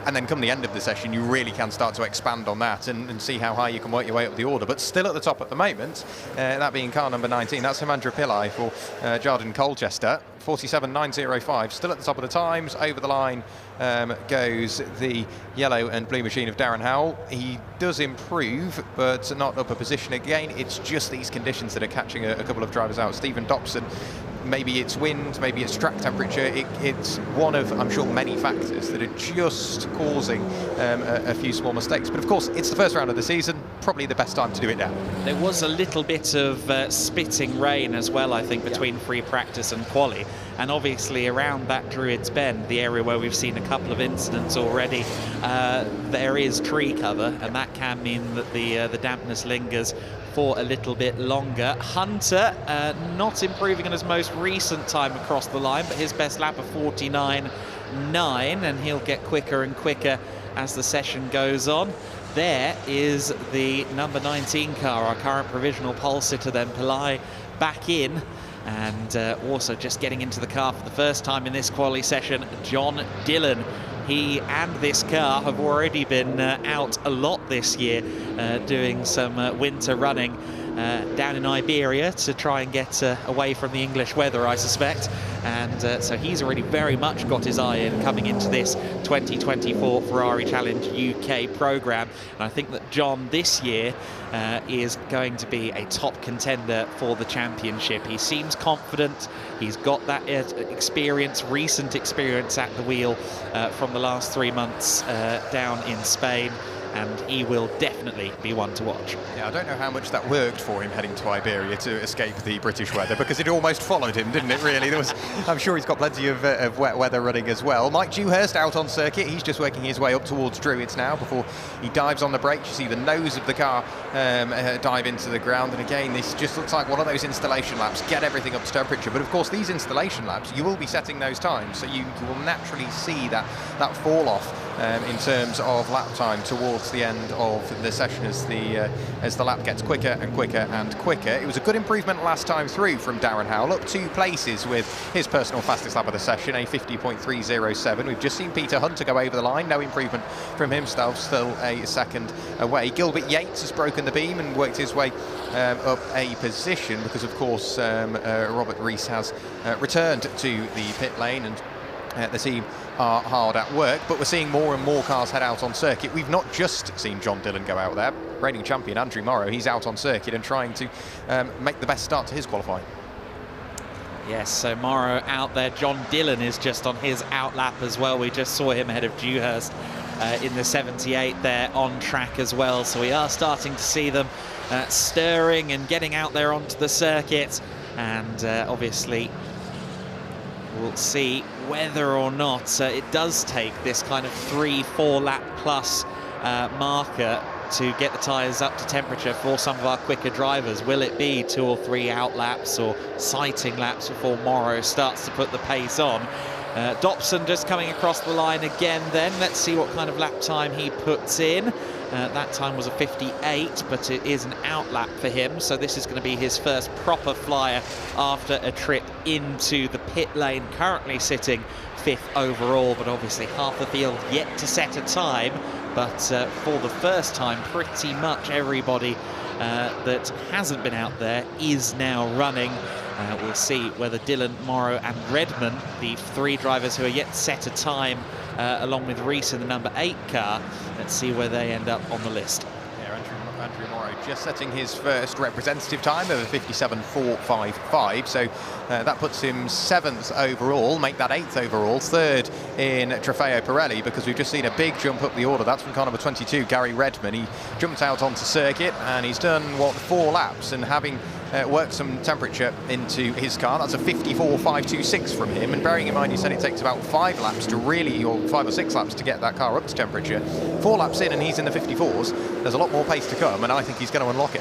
And then come the end of the session, you really can start to expand on that and see how high you can work your way up the order. But still at the top at the moment, that being car number 19, that's Hemandra Pillai for Jardine Colchester, 47.905, still at the top of the times. Over the line goes the yellow and blue machine of Darren Howell. He does improve, but not up a position again. It's just these conditions that are catching a couple of drivers out. Stephen Dobson, maybe it's wind, maybe it's track temperature. It's one of, I'm sure, many factors that are just causing a few small mistakes. But of course, it's the first round of the season, probably the best time to do it now. There was a little bit of spitting rain as well, I think, between free practice and quali. And obviously around that Druids Bend, the area where we've seen a couple of incidents already, there is tree cover, and that can mean that the dampness lingers for a little bit longer. Hunter not improving on his most recent time across the line, but his best lap of 49.9, and he'll get quicker and quicker as the session goes on. There is the number 19 car, our current provisional pole sitter, then Pillai back in. And also just getting into the car for the first time in this quali session, John Dillon. He and this car have already been out a lot this year, doing some winter running down in Iberia to try and get away from the English weather, I suspect. And so he's already very much got his eye in coming into this 2024 Ferrari Challenge UK programme. And I think that John this year is going to be a top contender for the championship. He seems confident. He's got that experience, recent experience at the wheel from the last 3 months down in Spain. And he will definitely be one to watch. Yeah, I don't know how much that worked for him heading to Iberia to escape the British weather, because it almost followed him, didn't it, really? I'm sure he's got plenty of wet weather running as well. Mike Dewhurst out on circuit. He's just working his way up towards Druids now before he dives on the brakes. You see the nose of the car dive into the ground. And again, this just looks like one of those installation laps. Get everything up to temperature. But of course, these installation laps, you will be setting those times. So you will naturally see that fall off in terms of lap time towards the end of the session as the lap gets quicker and quicker and quicker. It was a good improvement last time through from Darren Howell, up 2 places with his personal fastest lap of the session, a 50.307. We've just seen Peter Hunter go over the line, no improvement from himself, still a second away. Gilbert Yates has broken the beam and worked his way up a position because, of course, Robert Rees has returned to the pit lane, and the team are hard at work, but we're seeing more and more cars head out on circuit. We've not just seen John Dillon go out there. Reigning champion Andrew Morrow, he's out on circuit and trying to make the best start to his qualifying. Yes, so Morrow out there. John Dillon is just on his out lap as well. We just saw him ahead of Dewhurst in the 78 there on track as well. So we are starting to see them stirring and getting out there onto the circuit. And obviously, we'll see whether or not it does take this kind of 3-4 lap plus marker to get the tyres up to temperature for some of our quicker drivers. Will it be 2 or 3 out laps or sighting laps before Morrow starts to put the pace on? Dobson just coming across the line again then. Let's see what kind of lap time he puts in. That time was a 58, but it is an out lap for him, so this is going to be his first proper flyer after a trip into the pit lane. Currently sitting 5th overall, but obviously half the field yet to set a time. But for the first time, pretty much everybody that hasn't been out there is now running. We'll see whether Dillon, Morrow and Redman, the 3 drivers who are yet to set a time, along with Reese in the number 8 car, let's see where they end up on the list. Andrew Morrow just setting his first representative time of a 57.455, so that puts him 7th overall, make that 8th overall, 3rd in Trofeo Pirelli, because we've just seen a big jump up the order. That's from car number 22, Gary Redman. He jumped out onto circuit and he's done, 4 laps, and having worked some temperature into his car, that's a 54.526 from him, and bearing in mind you said it takes about 5 laps to really, or 5 or 6 laps to get that car up to temperature. 4 laps in and he's in the 54s. There's a lot more pace to come, and I think he's going to unlock it.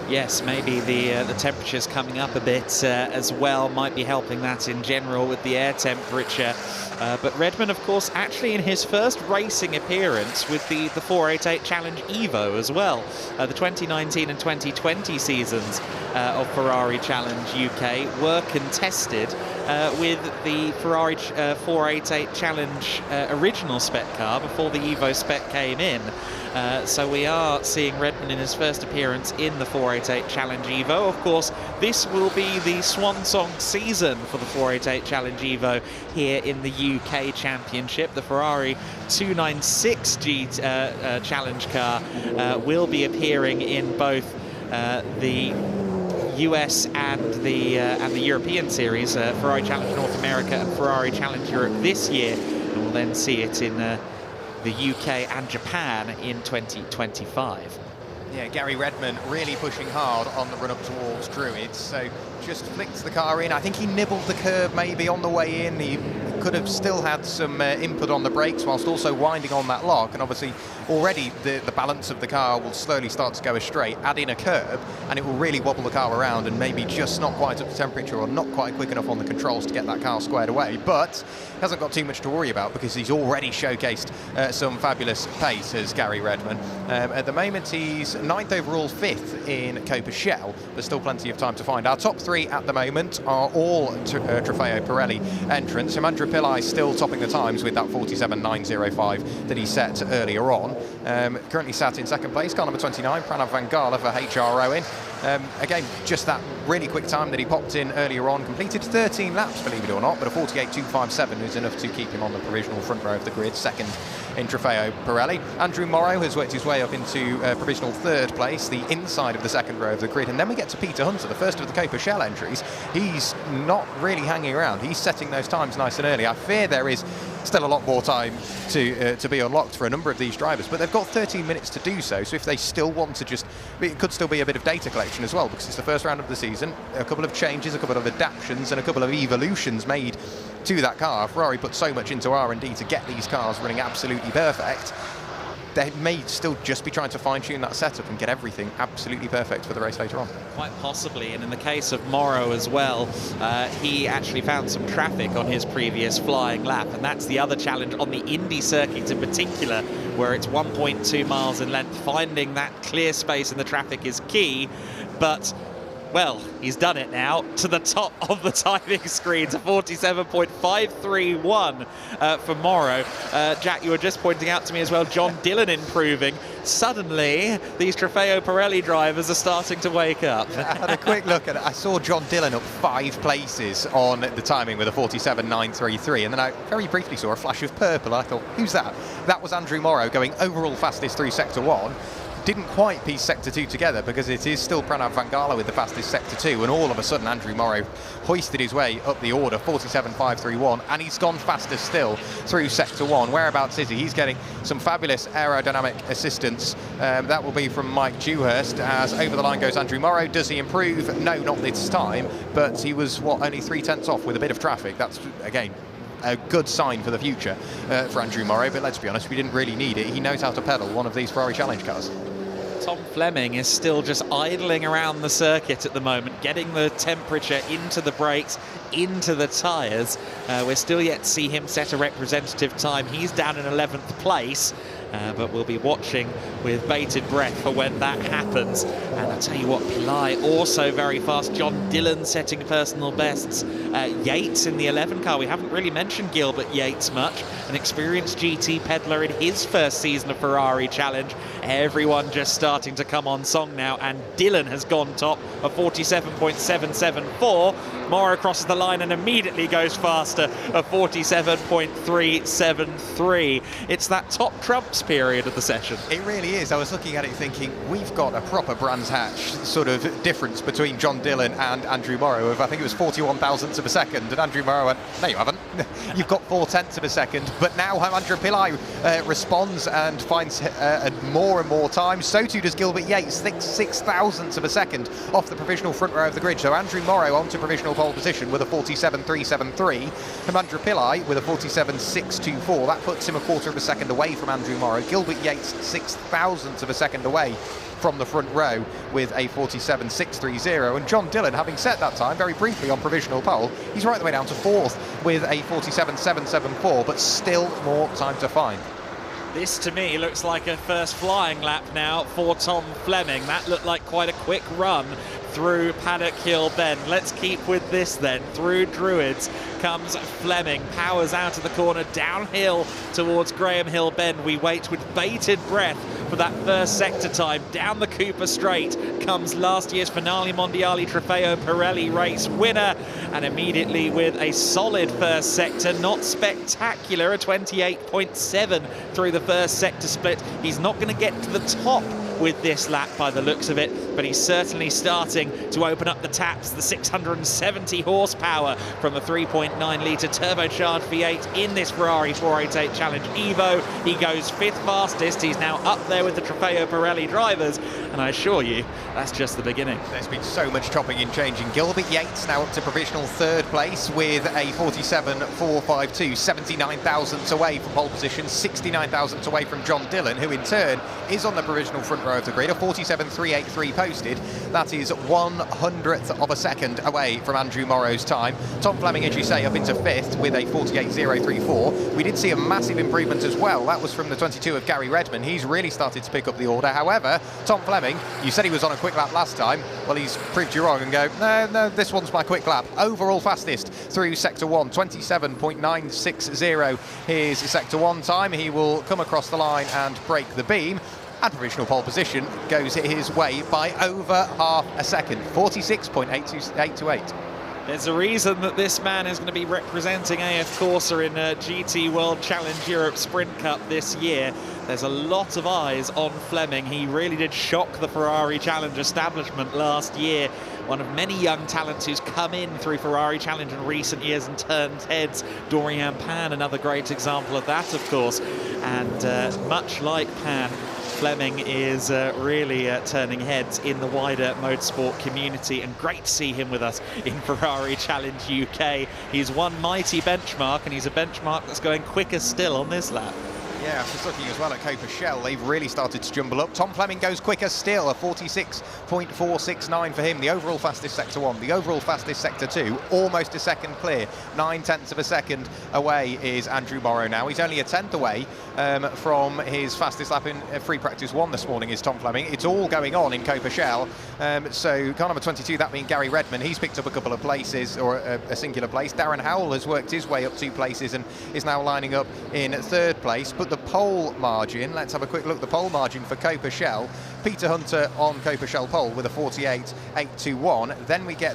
Yes, maybe the temperature's coming up a bit as well, might be helping that in general with the air temperature. But Redman, of course, actually in his first racing appearance with the 488 Challenge Evo as well. The 2019 and 2020 seasons of Ferrari Challenge UK were contested with the Ferrari 488 Challenge original spec car before the Evo spec came in. So we are seeing Redman in his first appearance in the 488 Challenge Evo. Of course, this will be the swan song season for the 488 Challenge Evo here in the UK Championship. The Ferrari 296G Challenge car will be appearing in both the US and the European series, Ferrari Challenge North America and Ferrari Challenge Europe this year, and we'll then see it in the UK and Japan in 2025. Yeah, Gary Redman really pushing hard on the run up towards Druids, so just flicked the car in. I think he nibbled the curb maybe on the way in. He could have still had some input on the brakes whilst also winding on that lock, and obviously already the balance of the car will slowly start to go astray. Add in a curb and it will really wobble the car around and maybe just not quite up to temperature or not quite quick enough on the controls to get that car squared away, but hasn't got too much to worry about because he's already showcased some fabulous pace as Gary Redman. At the moment he's 9th overall, 5th in Coppa Shell. There's still plenty of time to find. Our top 3 at the moment are all Trofeo Pirelli entrants. Andrew Pillai still topping the times with that 47.905 that he set earlier on. Currently sat in 2nd place, car number 29, Pranav Vangala for HR Owen. Again, just that really quick time that he popped in earlier on, completed 13 laps, believe it or not, but a 48.257 is enough to keep him on the provisional front row of the grid, 2nd in Trofeo Pirelli. Andrew Morrow has worked his way up into provisional 3rd place, the inside of the 2nd row of the grid, and then we get to Peter Hunter, the first of the Coppa Shell entries. He's not really hanging around, he's setting those times nice and early. I fear there is still a lot more time to be unlocked for a number of these drivers, but they've got 13 minutes to do so, so if they still want to just, it could still be a bit of data collection as well, because it's the first round of the season, a couple of changes, a couple of adaptations and a couple of evolutions made to that car. Ferrari put so much into R&D to get these cars running absolutely perfect. They may still just be trying to fine-tune that setup and get everything absolutely perfect for the race later on. Quite possibly, and in the case of Morrow as well, he actually found some traffic on his previous flying lap, and that's the other challenge on the Indy circuit in particular, where it's 1.2 miles in length. Finding that clear space in the traffic is key, but well, he's done it now to the top of the timing screen to 47.531 for Morrow. Jack, you were just pointing out to me as well, John Dillon improving. Suddenly, these Trofeo Pirelli drivers are starting to wake up. I had a quick look at it. I saw John Dillon up 5 places on the timing with a 47.933, and then I very briefly saw a flash of purple. I thought, who's that? That was Andrew Morrow going overall fastest through Sector 1. Didn't quite piece Sector 2 together because it is still Pranav Vangala with the fastest Sector 2, and all of a sudden Andrew Morrow hoisted his way up the order, 47.531, and he's gone faster still through Sector 1. Whereabouts is he? He's getting some fabulous aerodynamic assistance. That will be from Mike Dewhurst as over the line goes Andrew Morrow. Does he improve? No, not this time, but he was, only 3/10 off with a bit of traffic. That's, again, a good sign for the future for Andrew Morrow, but let's be honest, we didn't really need it. He knows how to pedal one of these Ferrari Challenge cars. Tom Fleming is still just idling around the circuit at the moment, getting the temperature into the brakes, into the tyres. We're still yet to see him set a representative time. He's down in 11th place. But we'll be watching with bated breath for when that happens. And I'll tell you what, Pirelli also very fast. John Dillon setting personal bests. Yates in the 11 car. We haven't really mentioned Gilbert Yates much. An experienced GT peddler in his first season of Ferrari Challenge. Everyone just starting to come on song now. And Dillon has gone top of 47.774. Morrow crosses the line and immediately goes faster of 47.373. It's that top trumps period of the session. It really is. I was looking at it thinking, we've got a proper Brands Hatch sort of difference between John Dillon and Andrew Morrow of, I think it was 41 thousandths of a second, and Andrew Morrow went, no you haven't. You've got 4/10 of a second. But now Andrew Pirelli responds and finds more and more time. So too does Gilbert Yates, 6 thousandths of a second off the provisional front row of the grid. So Andrew Morrow onto provisional pole position with a 47.373, and Andrew Pirelli with a 47.624. That puts him a quarter of a second away from Andrew Morrow. Gilbert Yates 6 thousandths of a second away from the front row with a 47.630, and John Dillon, having set that time very briefly on provisional pole, he's right the way down to 4th with a 47.774, but still more time to find. This to me looks like a first flying lap now for Tom Fleming. That looked like quite a quick run through Paddock Hill Bend. Let's keep with this then. Through Druids comes Fleming, powers out of the corner, downhill towards Graham Hill Bend. We wait with bated breath for that first sector time. Down the Cooper Straight comes last year's Finale Mondiale Trofeo Pirelli race winner, and immediately with a solid first sector, not spectacular, a 28.7 through the first sector split. He's not going to get to the top with this lap by the looks of it, but he's certainly starting to open up the taps. The 670 horsepower from the 3.9 litre turbocharged V8 in this Ferrari 488 Challenge Evo. He goes 5th fastest. He's now up there with the Trofeo Pirelli drivers, and I assure you, that's just the beginning. There's been so much chopping and changing. Gilbert Yates now up to provisional 3rd place with a 47.452, 79 thousandths away from pole position, 69 thousandths away from John Dillon, who in turn is on the provisional front row of the grid, a 47.383 posted. That is 1/100th of a second away from Andrew Morrow's time. Tom Fleming, as you say, up into 5th with a 48.034. We did see a massive improvement as well. That was from the 22 of Gary Redman. He's really started to pick up the order. However, Tom Fleming, you said he was on a quick lap last time. Well, he's proved you wrong and go, no, this one's my quick lap. Overall fastest through Sector 1, 27.960 his Sector 1 time. He will come across the line and break the beam. And provisional pole position goes his way by over half a second, 46.828. There's a reason that this man is going to be representing AF Corsa in GT World Challenge Europe Sprint Cup this year. There's a lot of eyes on Fleming. He really did shock the Ferrari Challenge establishment last year. One of many young talents who's come in through Ferrari Challenge in recent years and turned heads. Dorian Pan, another great example of that, of course. And much like Pan, Fleming is really turning heads in the wider motorsport community, and great to see him with us in Ferrari Challenge UK. He's one mighty benchmark, and he's a benchmark that's going quicker still on this lap. Yeah, just looking as well at Coppa Shell, they've really started to jumble up. Tom Fleming goes quicker still, a 46.469 for him, the overall fastest Sector 1, the overall fastest Sector 2, almost a second clear, 9/10 of a second away is Andrew Morrow now. He's only a 10th away from his fastest lap in free practice 1 this morning is Tom Fleming. It's all going on in Coppa Shell. So car number 22, that being Gary Redman, he's picked up a couple of places, or a singular place. Darren Howell has worked his way up 2 places and is now lining up in 3rd place. But the pole margin, let's have a quick look. The pole margin for Coppa Shell, Peter Hunter on Coppa Shell pole with a 48.821. Then we get,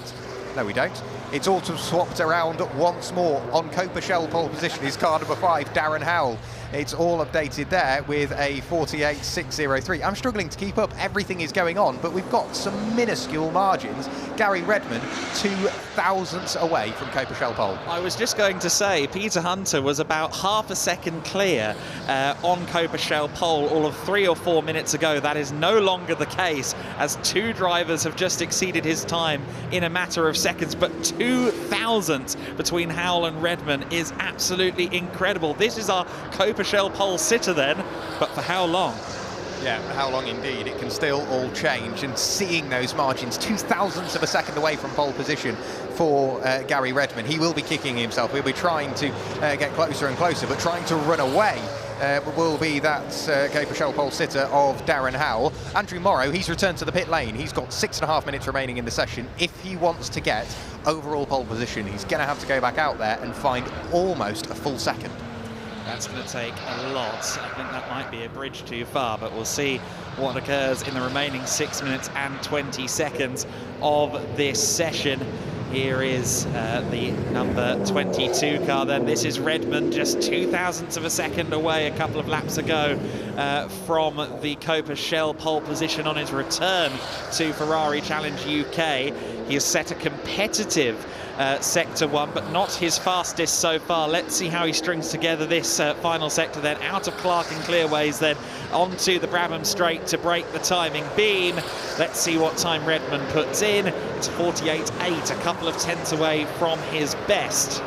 no we don't, it's all swapped around once more. On Coppa Shell pole position is car number 5, Darren Howell. It's all updated there with a 48.603. I'm struggling to keep up. Everything is going on, but we've got some minuscule margins. Gary Redman, 2 thousandths away from Coppa Shell pole. I was just going to say, Peter Hunter was about half a second clear on Coppa Shell pole all of 3 or 4 minutes ago. That is no longer the case, as 2 drivers have just exceeded his time in a matter of seconds. But 2 thousandths between Howell and Redman is absolutely incredible. This is our Coppa Shell pole sitter then, but for how long? Yeah, how long indeed. It can still all change, and seeing those margins 0.02 of a second away from pole position for Gary Redman. He will be kicking himself. He'll be trying to get closer and closer, but trying to run away will be that Coppa Shell pole sitter of Darren Howell. Andrew Morrow, he's returned to the pit lane. He's got 6.5 minutes remaining in the session. If he wants to get overall pole position, he's going to have to go back out there and find almost a full second. That's going to take a lot. I think that might be a bridge too far, but we'll see what occurs in the remaining 6 minutes and 20 seconds of this session. Here is the number 22 car then. This is Redmond, just 0.02 of a second away a couple of laps ago from the Coppa Shell pole position on his return to Ferrari Challenge UK. He has set a competitive sector one, but not his fastest so far. Let's see how he strings together this final sector then, out of Clark and Clearways then onto the Brabham Straight to break the timing beam. Let's see what time Redmond puts in. It's 48.8, a couple of tenths away from his best.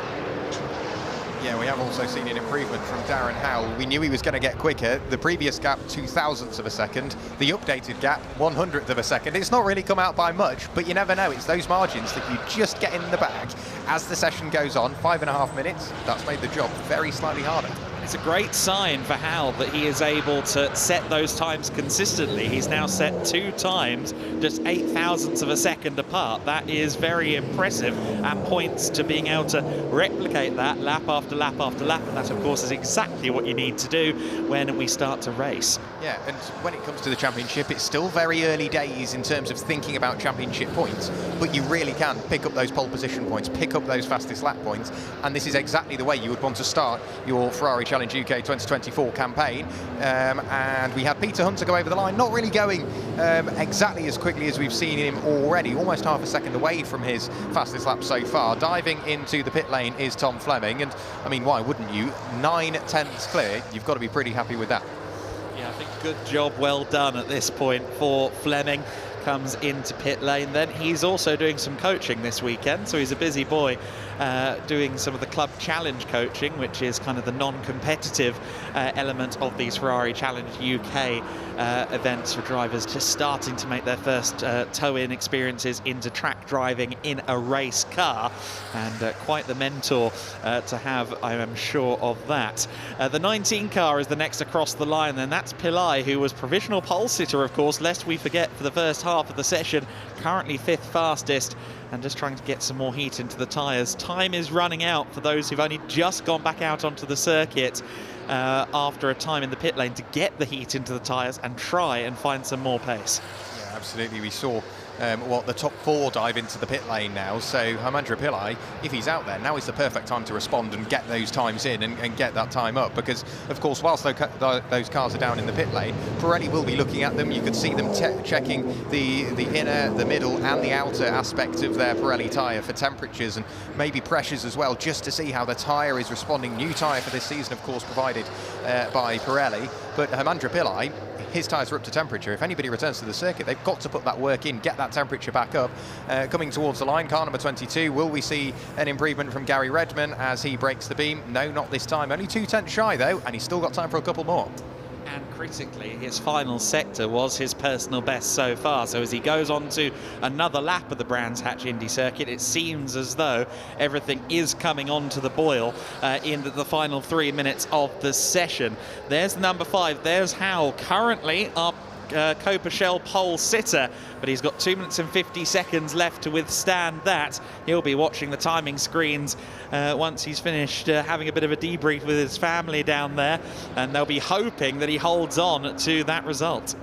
Yeah, we have also seen an improvement from Darren Howell. We knew he was going to get quicker. The previous gap, 0.02 of a second. The updated gap, 100th of a second. It's not really come out by much, but you never know. It's those margins that you just get in the bag as the session goes on. 5.5 minutes, that's made the job very slightly harder. It's a great sign for Howell that he is able to set those times consistently. He's now set 2 times, just 0.08 of a second apart. That is very impressive and points to being able to replicate that lap after lap after lap. And that, of course, is exactly what you need to do when we start to race. Yeah, and when it comes to the championship, it's still very early days in terms of thinking about championship points, but you really can pick up those pole position points, pick up those fastest lap points, and this is exactly the way you would want to start your Ferrari Challenge UK 2024 campaign. And we had Peter Hunter go over the line, not really going exactly as quickly as we've seen him already, almost half a second away from his fastest lap so far. Diving into the pit lane is Tom Fleming, and I mean, why wouldn't you? 9/10 clear, you've got to be pretty happy with that. Yeah, I think good job, well done at this point for Fleming. Comes into pit lane then. He's also doing some coaching this weekend, so he's a busy boy doing some of the club challenge coaching, which is kind of the non-competitive element of these Ferrari Challenge UK events for drivers just starting to make their first toe-in experiences into track driving in a race car, and quite the mentor to have, I am sure of that. The 19 car is the next across the line, and that's Pillai, who was provisional pole sitter, of course, lest we forget, for the first half of the session, currently 5th fastest, and just trying to get some more heat into the tyres. Time is running out for those who've only just gone back out onto the circuit after a time in the pit lane to get the heat into the tyres and try and find some more pace. Yeah, absolutely. We saw the top 4 dive into the pit lane now, so Hamandra Pillai, if he's out there, now is the perfect time to respond and get those times in and get that time up, because of course whilst those cars are down in the pit lane, Pirelli will be looking at them. You could see them checking the inner, the middle and the outer aspect of their Pirelli tyre for temperatures and maybe pressures as well, just to see how the tyre is responding. New tyre for this season, of course, provided by Pirelli, but Hamandra Pillai, his tyres are up to temperature. If anybody returns to the circuit, they've got to put that work in, get that temperature back up. Coming towards the line, car number 22, will we see an improvement from Gary Redman as he breaks the beam? No, not this time. Only 2/10 shy though, and he's still got time for a couple more. And critically, his final sector was his personal best so far. So as he goes on to another lap of the Brands Hatch Indy Circuit, it seems as though everything is coming onto the boil in the final 3 minutes of the session. There's the number 5. There's Howell, currently our Coppa Shell pole sitter, but he's got 2 minutes and 50 seconds left to withstand that. He'll be watching the timing screens once he's finished having a bit of a debrief with his family down there, and they'll be hoping that he holds on to that result.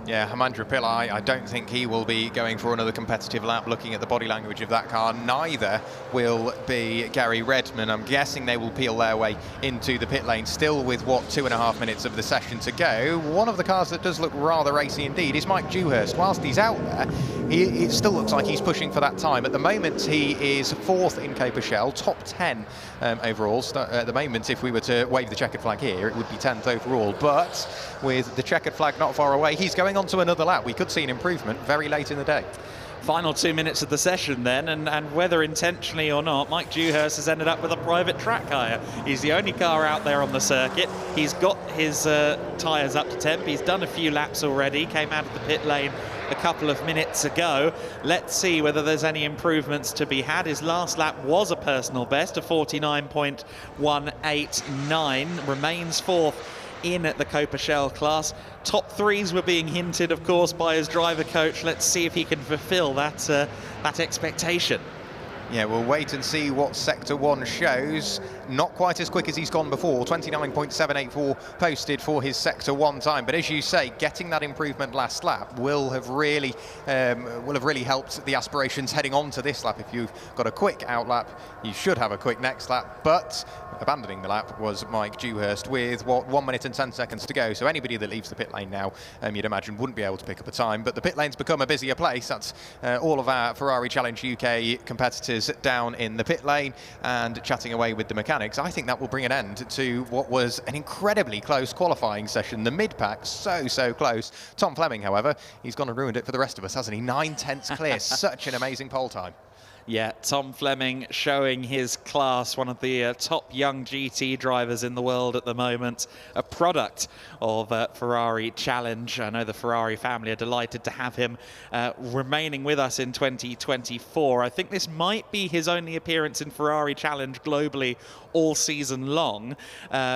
Yeah, Hamandra Pillai, I don't think he will be going for another competitive lap looking at the body language of that car. Neither will be Gary Redman. I'm guessing they will peel their way into the pit lane, still with, 2.5 minutes of the session to go. One of the cars that does look rather racy indeed is Mike Dewhurst. Whilst he's out there, it still looks like he's pushing for that time. At the moment, he is 4th in Coppa Shell, top 10 overall. At the moment, if we were to wave the checkered flag here, it would be 10th overall. But with the checkered flag not far away, he's going on to another lap. We could see an improvement very late in the day. final 2 minutes of the session then, and whether intentionally or not, Mike Dewhurst has ended up with a private track hire. He's the only car out there on the circuit. He's got his tyres up to temp. He's done a few laps already, came out of the pit lane a couple of minutes ago. Let's see whether there's any improvements to be had. His last lap was a personal best, a 49.189, remains fourth in the Coppa Shell class. Top threes were being hinted, of course, by his driver coach. Let's see if he can fulfill that expectation. Yeah, we'll wait and see what Sector 1 shows. Not quite as quick as he's gone before. 29.784 posted for his Sector 1 time. But as you say, getting that improvement last lap will have really helped the aspirations heading on to this lap. If you've got a quick out lap, you should have a quick next lap. But abandoning the lap was Mike Dewhurst with, 1 minute and 10 seconds to go. So anybody that leaves the pit lane now, you'd imagine, wouldn't be able to pick up a time. But the pit lane's become a busier place. That's all of our Ferrari Challenge UK competitors down in the pit lane and chatting away with the mechanics. I think that will bring an end to what was an incredibly close qualifying session. The mid-pack, so close. Tom Fleming, however, he's gone and ruined it for the rest of us, hasn't he? 9/10 clear. Such an amazing pole time. Yeah, Tom Fleming showing his class, one of the top young GT drivers in the world at the moment, a product of Ferrari Challenge. I know the Ferrari family are delighted to have him remaining with us in 2024. I think this might be his only appearance in Ferrari Challenge globally all season long.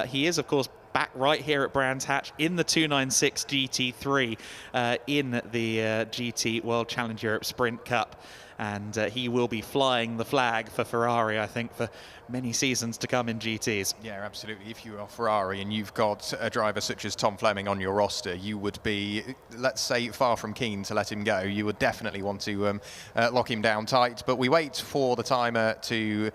He is, of course, back right here at Brands Hatch in the 296 GT3 in the GT World Challenge Europe Sprint Cup. And he will be flying the flag for Ferrari, I think, for many seasons to come in GTs. Yeah, absolutely. If you are Ferrari and you've got a driver such as Tom Fleming on your roster, you would be, let's say, far from keen to let him go. You would definitely want to lock him down tight. But we wait for the timer to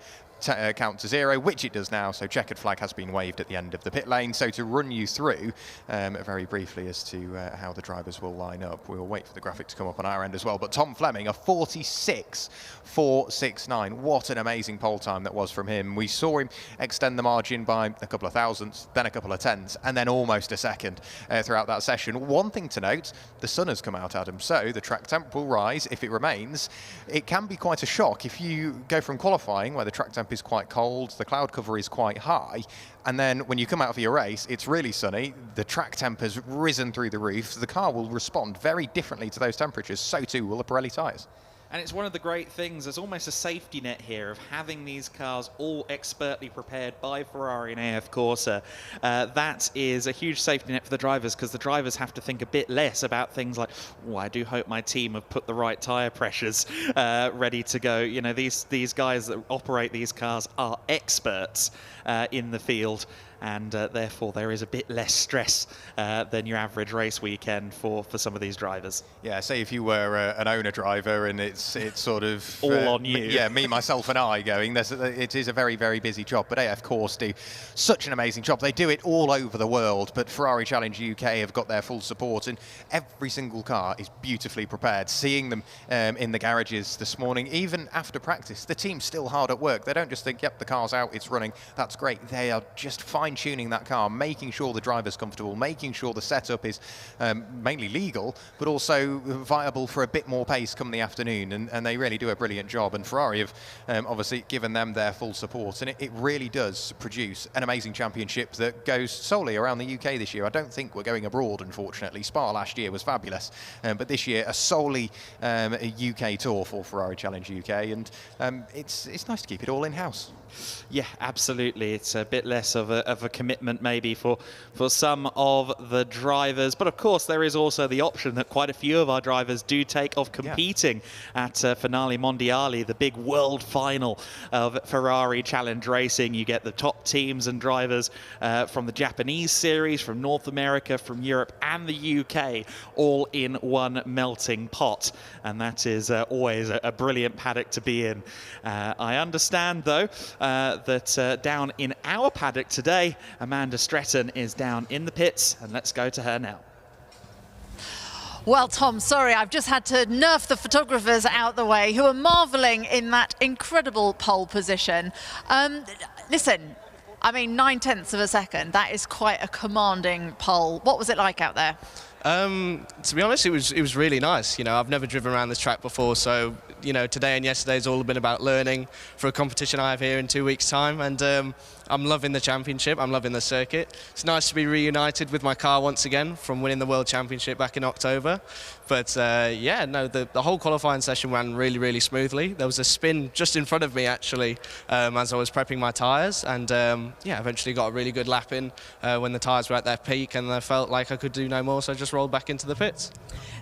count to 0, which it does now. So checkered flag has been waved at the end of the pit lane. So to run you through very briefly as to how the drivers will line up, we'll wait for the graphic to come up on our end as well. But Tom Fleming, a 46.469. What an amazing pole time that was from him. We saw him extend the margin by a couple of thousandths, then a couple of tenths, and then almost a second throughout that session. One thing to note, the sun has come out, Adam, so the track temp will rise if it remains. It can be quite a shock if you go from qualifying, where the track temp is quite cold, the cloud cover is quite high, and then when you come out for your race, it's really sunny, the track temp has risen through the roof. The car will respond very differently to those temperatures, so too will the Pirelli tyres. And it's one of the great things, there's almost a safety net here of having these cars all expertly prepared by Ferrari and AF Corsa. That is a huge safety net for the drivers, because the drivers have to think a bit less about things like, oh, I do hope my team have put the right tyre pressures ready to go. You know, these guys that operate these cars are experts in the field. And therefore there is a bit less stress than your average race weekend for some of these drivers. Yeah, say if you were an owner driver and it's sort of all on you. Yeah, me, myself and I going. It is a very, very busy job, but AF Corse do such an amazing job. They do it all over the world, but Ferrari Challenge UK have got their full support, and every single car is beautifully prepared. Seeing them in the garages this morning, even after practice, the team's still hard at work. They don't just think, yep, the car's out, it's running, that's great. They are just fine-tuning that car, making sure the driver's comfortable, making sure the setup is mainly legal, but also viable for a bit more pace come the afternoon, and they really do a brilliant job. And Ferrari have obviously given them their full support, and it really does produce an amazing championship that goes solely around the UK this year. I don't think we're going abroad, unfortunately. Spa last year was fabulous, but this year a solely a UK tour for Ferrari Challenge UK, and it's nice to keep it all in-house. Yeah, absolutely. It's a bit less of a commitment maybe for some of the drivers. But of course, there is also the option that quite a few of our drivers do take of competing at Finale Mondiali, the big world final of Ferrari Challenge Racing. You get the top teams and drivers from the Japanese series, from North America, from Europe and the UK, all in one melting pot. And that is always a brilliant paddock to be in. I understand, though, that down in our paddock today, Amanda Stretton is down in the pits, and let's go to her now. Well, Tom, sorry, I've just had to nerf the photographers out the way who are marvelling in that incredible pole position. Listen, I mean, 9/10 of a second, that is quite a commanding pole. What was it like out there? To be honest, it was really nice. You know, I've never driven around this track before, so you know, today and yesterday's all been about learning for a competition I have here in 2 weeks' time, and I'm loving the championship. I'm loving the circuit. It's nice to be reunited with my car once again from winning the World Championship back in October. But yeah, no, the whole qualifying session ran really, really smoothly. There was a spin just in front of me actually as I was prepping my tyres, and yeah, eventually got a really good lap in when the tyres were at their peak, and I felt like I could do no more, so I just rolled back into the pits.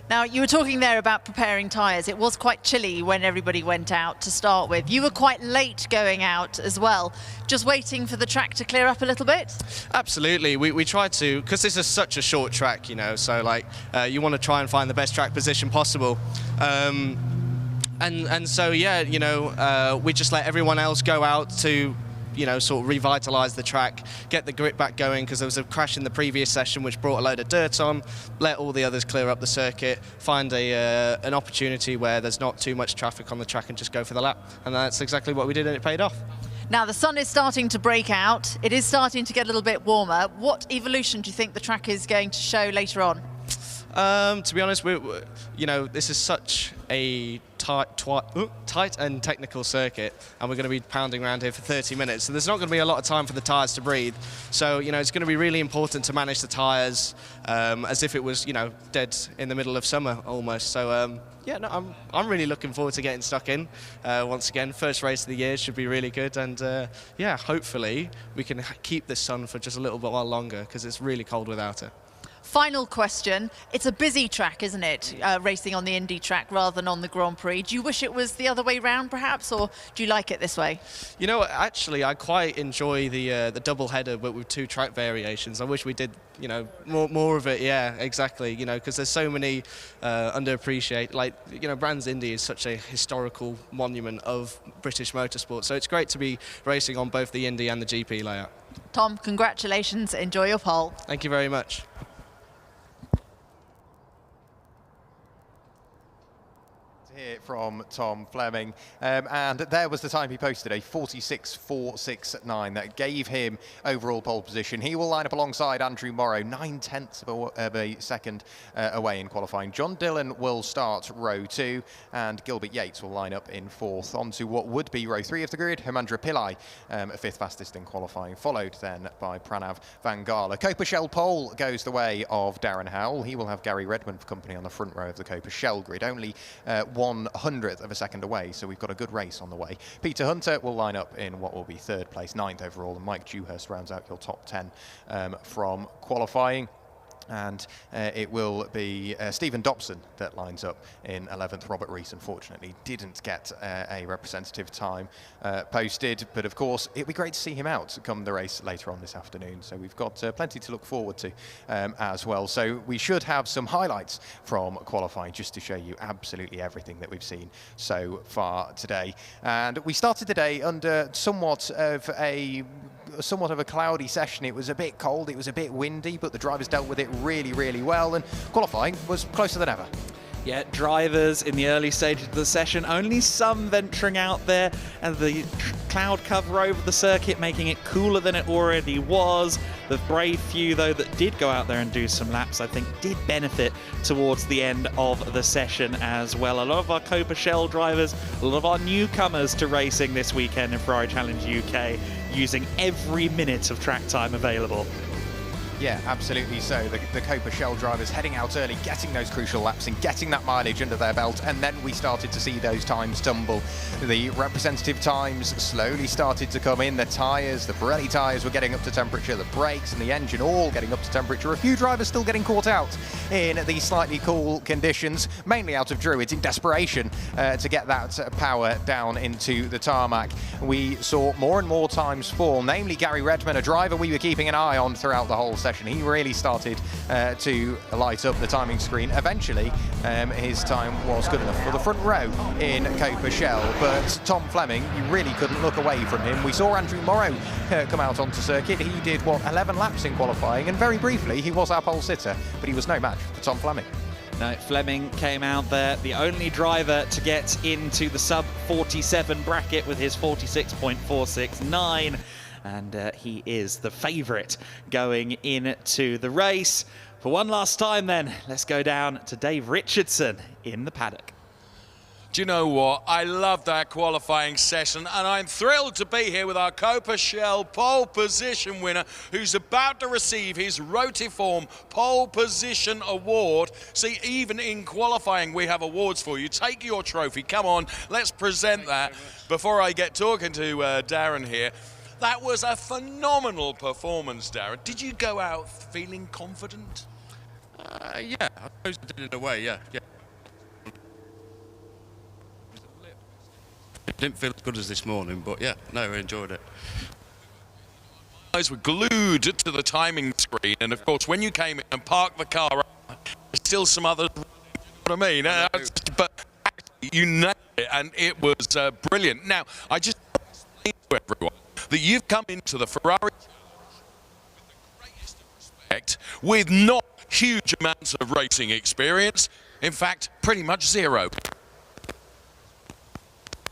Now, you were talking there about preparing tyres. It was quite chilly when everybody went out to start with. You were quite late going out as well, just waiting for the track to clear up a little bit? Absolutely. We tried to, because this is such a short track, you know, so like you want to try and find the best track position possible. And so, yeah, you know, we just let everyone else go out to, you know, sort of revitalise the track, get the grip back going, because there was a crash in the previous session which brought a load of dirt on, let all the others clear up the circuit, find an opportunity where there's not too much traffic on the track and just go for the lap. And that's exactly what we did, and it paid off. Now, the sun is starting to break out. It is starting to get a little bit warmer. What evolution do you think the track is going to show later on? To be honest, you know, this is such a tight and technical circuit, and we're going to be pounding around here for 30 minutes, so there's not going to be a lot of time for the tyres to breathe. So, you know, it's going to be really important to manage the tyres as if it was, you know, dead in the middle of summer almost. So, yeah, no, I'm really looking forward to getting stuck in. Once again, first race of the year should be really good, and yeah, hopefully we can keep this sun for just a little bit while longer, because it's really cold without it. Final question. It's a busy track, isn't it? Racing on the Indy track rather than on the Grand Prix. Do you wish it was the other way round, perhaps, or do you like it this way? You know, actually, I quite enjoy the double header, but with 2 track variations. I wish we did, you know, more of it. Yeah, exactly. You know, because there's so many underappreciated. Like, you know, Brands Indy is such a historical monument of British motorsport. So it's great to be racing on both the Indy and the GP layout. Tom, congratulations. Enjoy your pole. Thank you very much. Here from Tom Fleming, and there was the time he posted, a 46.469. That gave him overall pole position. He will line up alongside Andrew Morrow, 0.9 of a second away in qualifying. John Dillon will start row 2, and Gilbert Yates will line up in 4th. On to what would be row 3 of the grid, Hemendra Pillai, 5th fastest in qualifying, followed then by Pranav Vangala. Coppa Shell pole goes the way of Darren Howell. He will have Gary Redmond for company on the front row of the Coppa Shell grid, only 1/100th of a second away, so we've got a good race on the way. Peter Hunter will line up in what will be 3rd place, 9th overall, and Mike Dewhurst rounds out your top 10 from qualifying. And it will be Stephen Dobson that lines up in 11th. Robert Rees, unfortunately, didn't get a representative time posted. But, of course, it'd be great to see him out come the race later on this afternoon. So we've got plenty to look forward to as well. So we should have some highlights from qualifying just to show you absolutely everything that we've seen so far today. And we started the day under somewhat of a cloudy session. It was a bit cold, it was a bit windy, but the drivers dealt with it really, really well, and qualifying was closer than ever. Yeah, drivers in the early stages of the session, only some venturing out there, and the cloud cover over the circuit making it cooler than it already was. The brave few, though, that did go out there and do some laps, I think did benefit towards the end of the session as well. A lot of our Coppa Shell drivers, a lot of our newcomers to racing this weekend in Ferrari Challenge UK, using every minute of track time available. Yeah, absolutely so. The Coppa Shell drivers heading out early, getting those crucial laps and getting that mileage under their belt, and then we started to see those times tumble. The representative times slowly started to come in. The tyres, the Pirelli tyres were getting up to temperature, the brakes and the engine all getting up to temperature. A few drivers still getting caught out in these slightly cool conditions, mainly out of Druids in desperation to get that power down into the tarmac. We saw more and more times fall, namely Gary Redmond, a driver we were keeping an eye on throughout the whole session. He really started to light up the timing screen. Eventually, his time was good enough for the front row in Coppa Shell, but Tom Fleming, you really couldn't look away from him. We saw Andrew Morrow come out onto circuit. He did, 11 laps in qualifying, and very briefly, he was our pole sitter, but he was no match for Tom Fleming. No, Fleming came out there, the only driver to get into the sub-47 bracket with his 46.469. And he is the favourite going into the race. For one last time then, let's go down to Dave Richardson in the paddock. Do you know what? I love that qualifying session, and I'm thrilled to be here with our Coppa Shell pole position winner, who's about to receive his Rotiform pole position award. See, even in qualifying, we have awards for you. Take your trophy. Come on, let's present that. Before I get talking to Darren here, that was a phenomenal performance, Darren. Did you go out feeling confident? Yeah, I suppose I did in a way, yeah. Didn't feel as good as this morning, but yeah, no, I enjoyed it. Eyes were glued to the timing screen, and of course, when you came in and parked the car, there's still some others. You know what I mean? But actually, you nailed it, and it was brilliant. Now, I just want to explain to everyone that you've come into the Ferrari with the greatest of respect, with not huge amounts of racing experience. In fact, pretty much zero.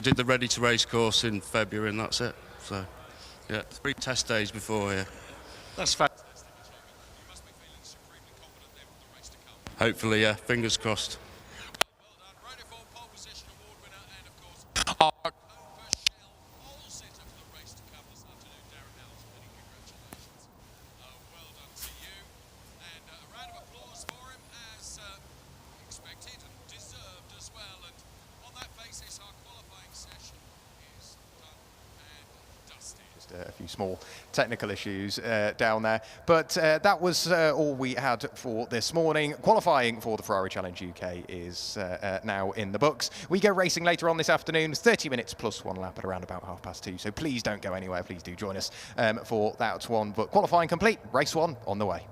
Did the Ready to Race course in February, and that's it. So, yeah, 3 test days before here. That's fantastic. You must be feeling supremely confident then with the race to come. Hopefully, yeah, fingers crossed. Well done. Rotiform pole position award winner, and of course, our Coppa Shell pole sitter for the race to come this afternoon, Darren Ellis. Many congratulations. Well done to you. And a round of applause for him as expected and deserved as well. And on that basis, our qualifying session is done and dusted. Just a few small technical issues down there. But that was all we had for this morning. Qualifying for the Ferrari Challenge UK is now in the books. We go racing later on this afternoon, 30 minutes plus 1 lap at around about 2:30. So please don't go anywhere. Please do join us for that one. But qualifying complete, race 1 on the way.